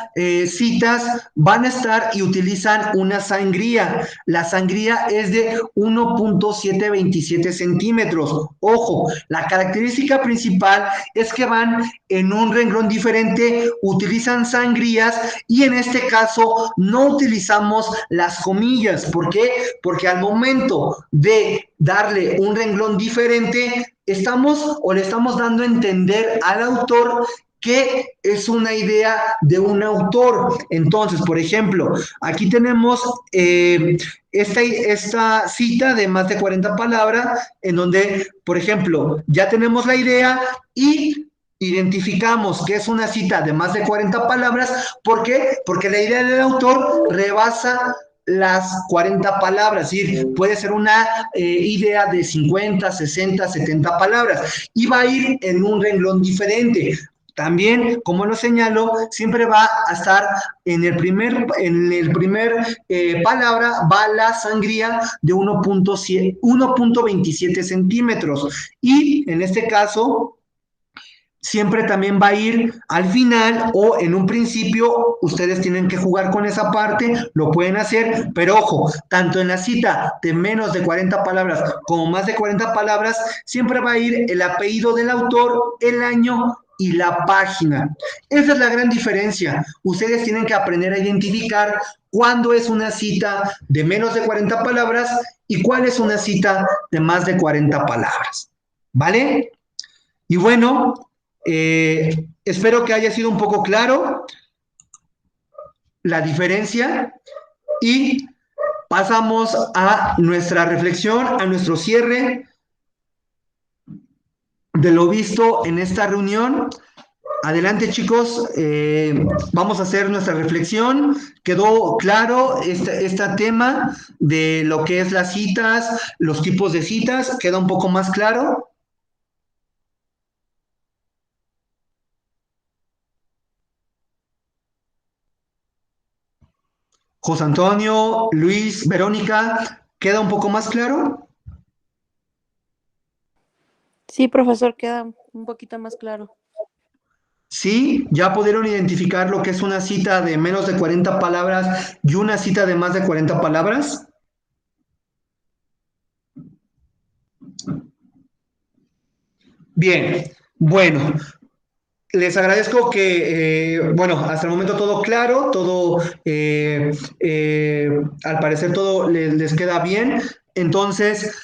citas van a estar y utilizan una sangría. La sangría es de 1.727 centímetros. Ojo, la característica principal es que van en un renglón diferente, utilizan sangrías y en este caso no utilizamos las comillas. ¿Por qué? Porque al momento de darle un renglón diferente, estamos o le estamos dando a entender al autor que es una idea de un autor. Entonces, por ejemplo, aquí tenemos esta cita de más de 40 palabras, en donde, por ejemplo, ya tenemos la idea y identificamos que es una cita de más de 40 palabras. ¿Por qué? Porque la idea del autor rebasa las 40 palabras, es decir, puede ser una idea de 50, 60, 70 palabras y va a ir en un renglón diferente. También, como lo señalo, siempre va a estar en el primer palabra, va la sangría de 1.27 centímetros. Y en este caso, siempre también va a ir al final o en un principio. Ustedes tienen que jugar con esa parte, lo pueden hacer, pero ojo, tanto en la cita de menos de 40 palabras como más de 40 palabras, siempre va a ir el apellido del autor, el año y la página. Esa es la gran diferencia. Ustedes tienen que aprender a identificar cuándo es una cita de menos de 40 palabras y cuál es una cita de más de 40 palabras. ¿Vale? Y bueno, espero que haya sido un poco claro la diferencia y pasamos a nuestra reflexión, a nuestro cierre de lo visto en esta reunión. Adelante, chicos, vamos a hacer nuestra reflexión. ¿Quedó claro este tema de lo que es las citas, los tipos de citas? ¿Queda un poco más claro? José Antonio, Luis, Verónica, ¿queda un poco más claro? Sí, profesor, queda un poquito más claro. Sí, ya pudieron identificar lo que es una cita de menos de 40 palabras y una cita de más de 40 palabras. Bien, bueno, les agradezco que, bueno, hasta el momento todo claro, todo, al parecer todo les queda bien. Entonces,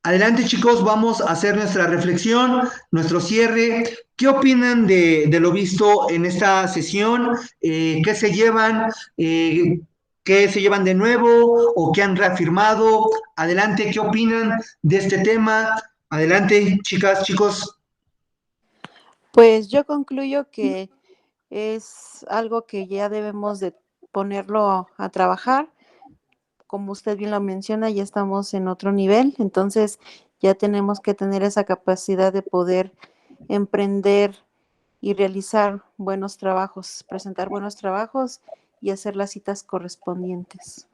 adelante, chicos, vamos a hacer nuestra reflexión, nuestro cierre. ¿Qué opinan de lo visto en esta sesión? ¿Qué se llevan? ¿Qué se llevan de nuevo o qué han reafirmado? Adelante, ¿qué opinan de este tema? Adelante, chicas, chicos. Pues yo concluyo que es algo que ya debemos de ponerlo a trabajar. Como usted bien lo menciona, ya estamos en otro nivel, entonces ya tenemos que tener esa capacidad de poder emprender y realizar buenos trabajos, presentar buenos trabajos y hacer las citas correspondientes.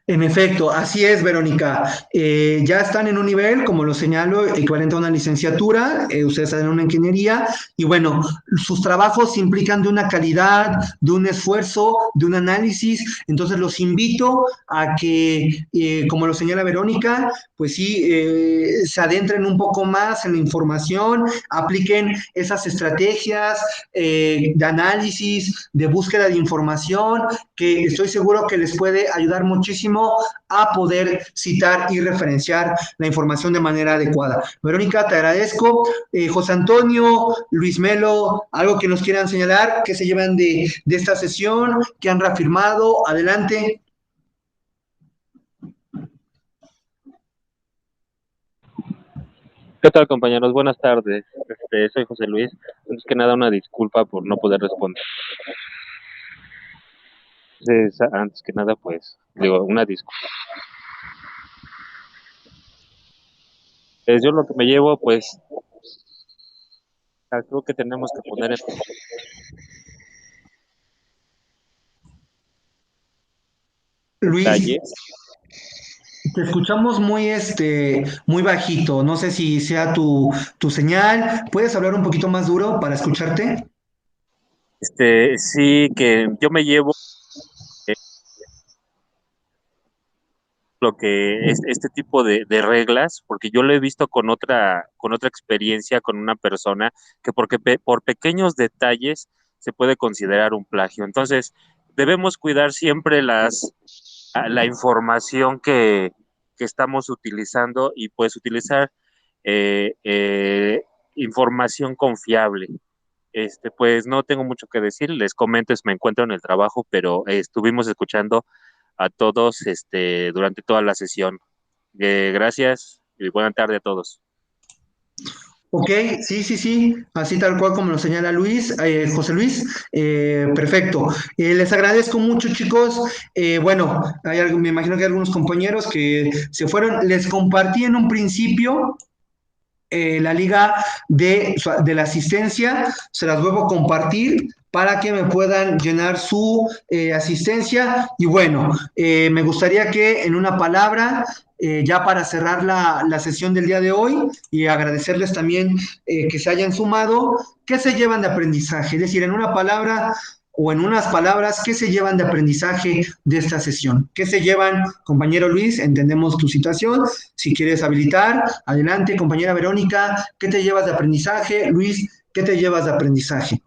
En efecto, así es, Verónica. Ya están en un nivel, como lo señalo, equivalente a una licenciatura. Ustedes están en una ingeniería y bueno, sus trabajos implican de una calidad, de un esfuerzo, de un análisis. Entonces los invito a que, como lo señala Verónica, pues sí, se adentren un poco más en la información, apliquen esas estrategias de análisis, de búsqueda de información, que estoy seguro que les puede ayudar muchísimo a poder citar y referenciar la información de manera adecuada. Verónica, te agradezco. José Antonio, Luis Melo, algo que nos quieran señalar, que se llevan de esta sesión, que han reafirmado. Adelante. ¿Qué tal, compañeros? Buenas tardes. Soy José Luis. Antes que nada, una disculpa por no poder responder. Antes que nada, pues, digo, una disculpa. Yo lo que me llevo, pues, creo que tenemos que poner en Luis, detalles. te escuchamos muy bajito. No sé si sea tu señal. ¿Puedes hablar un poquito más duro para escucharte? Sí, que yo me llevo eh, lo que es este tipo de reglas, porque yo lo he visto con otra experiencia, con una persona, que porque por pequeños detalles se puede considerar un plagio. Entonces, debemos cuidar siempre la información que estamos utilizando y pues utilizar eh, eh, información confiable. Pues no tengo mucho que decir, les comento, me encuentro en el trabajo, pero estuvimos escuchando a todos durante toda la sesión. Gracias y buena tarde a todos. Ok, sí, sí, sí, así tal cual como lo señala Luis, José Luis, perfecto. Les agradezco mucho, chicos. Bueno, me imagino que hay algunos compañeros que se fueron, les compartí en un principio la liga de la asistencia, se las vuelvo a compartir para que me puedan llenar su asistencia. Y bueno, me gustaría que en una palabra, ya para cerrar la sesión del día de hoy y agradecerles también que se hayan sumado, ¿qué se llevan de aprendizaje? Es decir, en una palabra o en unas palabras, ¿qué se llevan de aprendizaje de esta sesión? ¿Qué se llevan, compañero Luis? Entendemos tu situación. Si quieres habilitar, adelante, compañera Verónica, ¿qué te llevas de aprendizaje? Luis, ¿qué te llevas de aprendizaje?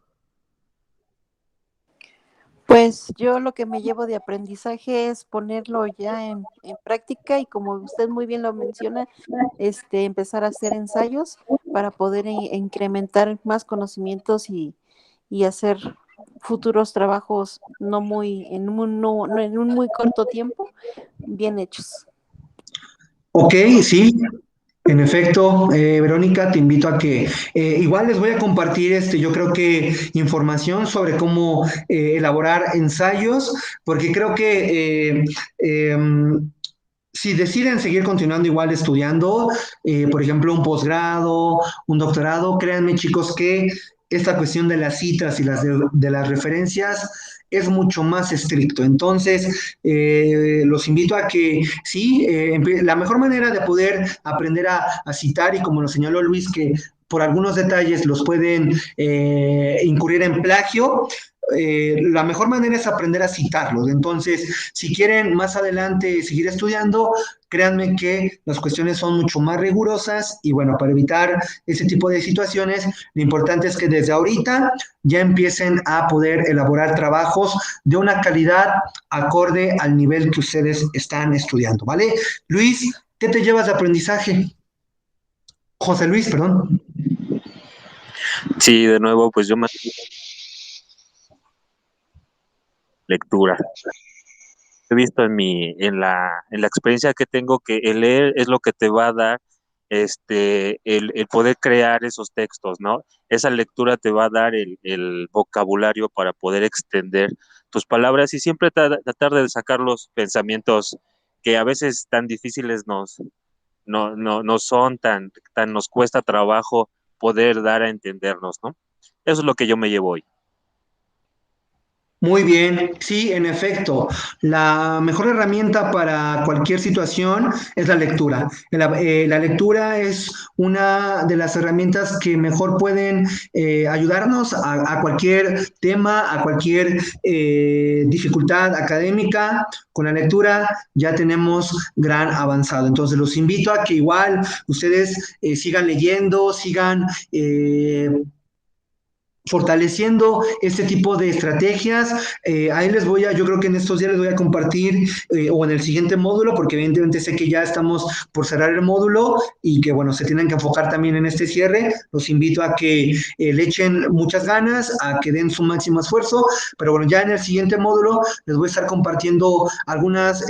Pues yo lo que me llevo de aprendizaje es ponerlo ya en práctica y como usted muy bien lo menciona, empezar a hacer ensayos para poder incrementar más conocimientos y hacer futuros trabajos no muy, no en un muy corto tiempo, bien hechos. Ok, sí, en efecto, Verónica, te invito a que igual les voy a compartir yo creo que información sobre cómo elaborar ensayos, porque creo que si deciden seguir continuando igual estudiando, por ejemplo, un posgrado, un doctorado, créanme chicos que esta cuestión de las citas y de las referencias es mucho más estricto. Entonces, los invito a que sí, la mejor manera de poder aprender a citar y como lo señaló Luis, que por algunos detalles los pueden incurrir en plagio, la mejor manera es aprender a citarlos. Entonces, si quieren más adelante seguir estudiando, créanme que las cuestiones son mucho más rigurosas y bueno, para evitar ese tipo de situaciones, lo importante es que desde ahorita ya empiecen a poder elaborar trabajos de una calidad acorde al nivel que ustedes están estudiando, ¿vale? Luis, ¿qué te llevas de aprendizaje? José Luis, perdón. Sí, de nuevo, pues yo me lectura. He visto en la experiencia que tengo que el leer es lo que te va a dar el poder crear esos textos, ¿no? Esa lectura te va a dar el vocabulario para poder extender tus palabras y siempre tratar de sacar los pensamientos que a veces tan difíciles no son tan nos cuesta trabajo poder dar a entendernos, ¿no? Eso es lo que yo me llevo hoy. Muy bien, sí, en efecto, la mejor herramienta para cualquier situación es la lectura. La lectura es una de las herramientas que mejor pueden ayudarnos a cualquier tema, a cualquier dificultad académica. Con la lectura ya tenemos gran avanzado. Entonces los invito a que igual ustedes sigan leyendo, sigan fortaleciendo este tipo de estrategias. Ahí yo creo que en estos días les voy a compartir o en el siguiente módulo, porque evidentemente sé que ya estamos por cerrar el módulo y que bueno, se tienen que enfocar también en este cierre. Los invito a que le echen muchas ganas, a que den su máximo esfuerzo, pero bueno, ya en el siguiente módulo les voy a estar compartiendo algunos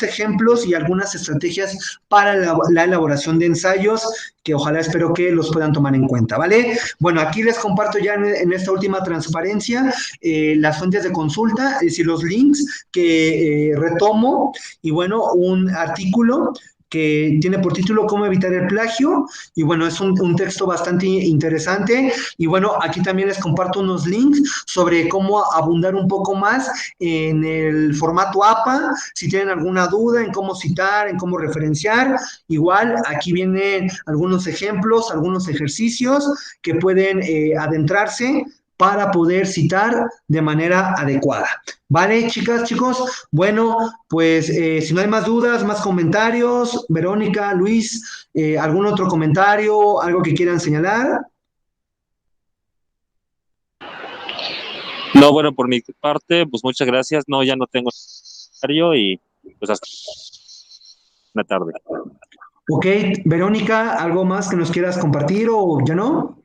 ejemplos y algunas estrategias para la elaboración de ensayos que ojalá espero que los puedan tomar en cuenta, ¿vale? Bueno, aquí les comparto ya en esta última transparencia las fuentes de consulta, es decir, los links que retomo y bueno, un artículo que tiene por título Cómo evitar el plagio y bueno, es un texto bastante interesante y bueno, aquí también les comparto unos links sobre cómo abundar un poco más en el formato APA, si tienen alguna duda en cómo citar, en cómo referenciar, igual aquí vienen algunos ejemplos, algunos ejercicios que pueden adentrarse para poder citar de manera adecuada. ¿Vale, chicas, chicos? Bueno, pues si no hay más dudas, más comentarios, Verónica, Luis, ¿algún otro comentario, algo que quieran señalar? No, bueno, por mi parte, pues muchas gracias. No, ya no tengo comentario y pues hasta una tarde. Ok, Verónica, ¿algo más que nos quieras compartir o ya no?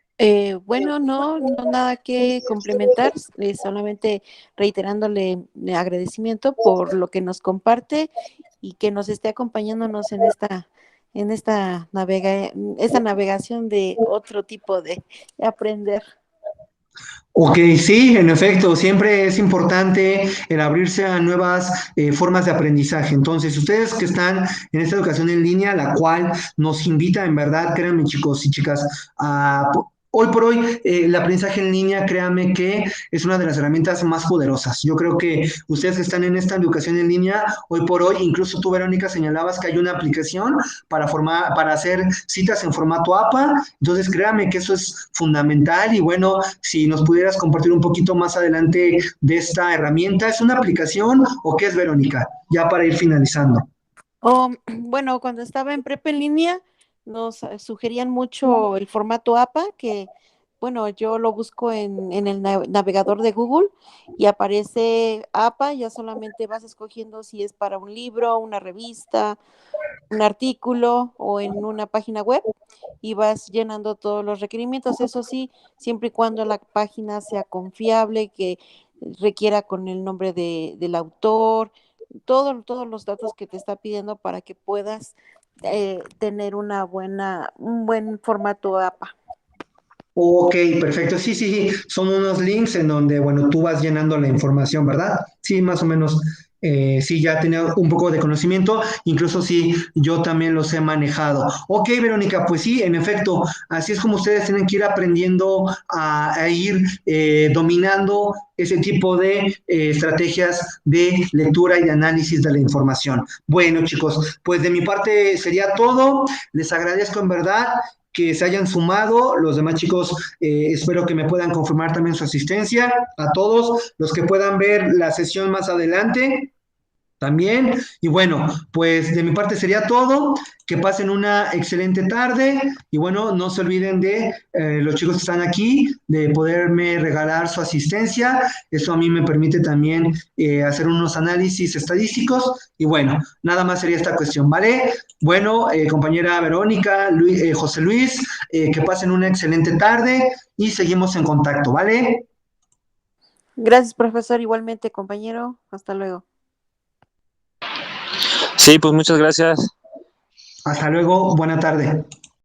Bueno, no nada que complementar, solamente reiterándole agradecimiento por lo que nos comparte y que nos esté acompañándonos esta navegación de otro tipo de aprender. Ok, sí, en efecto, siempre es importante el abrirse a nuevas formas de aprendizaje. Entonces, ustedes que están en esta educación en línea, la cual nos invita, en verdad, créanme chicos y chicas, hoy por hoy el aprendizaje en línea, créanme que es una de las herramientas más poderosas. Yo creo que ustedes que están en esta educación en línea, hoy por hoy, incluso tú, Verónica, señalabas que hay una aplicación para hacer citas en formato APA. Entonces, créanme que eso es fundamental y bueno, si nos pudieras compartir un poquito más adelante de esta herramienta. ¿Es una aplicación o qué es, Verónica? Ya para ir finalizando. Bueno, cuando estaba en prepa en línea, nos sugerían mucho el formato APA, que, bueno, yo lo busco en el navegador de Google y aparece APA, ya solamente vas escogiendo si es para un libro, una revista, un artículo o en una página web y vas llenando todos los requerimientos. Eso sí, siempre y cuando la página sea confiable, que requiera con el nombre del autor, todos los datos que te está pidiendo para que puedas tener un buen formato APA. Ok, perfecto. Sí, sí, sí. Son unos links en donde, bueno, tú vas llenando la información, ¿verdad? Sí, más o menos. Sí, ya tenía un poco de conocimiento, incluso sí, yo también los he manejado. Ok, Verónica, pues sí, en efecto, así es como ustedes tienen que ir aprendiendo a ir dominando ese tipo de estrategias de lectura y de análisis de la información. Bueno, chicos, pues de mi parte sería todo. Les agradezco en verdad que se hayan sumado. Los demás chicos, espero que me puedan confirmar también su asistencia. A todos los que puedan ver la sesión más adelante. También, y bueno, pues de mi parte sería todo. Que pasen una excelente tarde y bueno, no se olviden de los chicos que están aquí, de poderme regalar su asistencia. Eso a mí me permite también hacer unos análisis estadísticos y bueno, nada más sería esta cuestión, ¿vale? Bueno, compañera Verónica, José Luis, que pasen una excelente tarde y seguimos en contacto, ¿vale? Gracias, profesor. Igualmente, compañero. Hasta luego. Sí, pues muchas gracias. Hasta luego, buena tarde.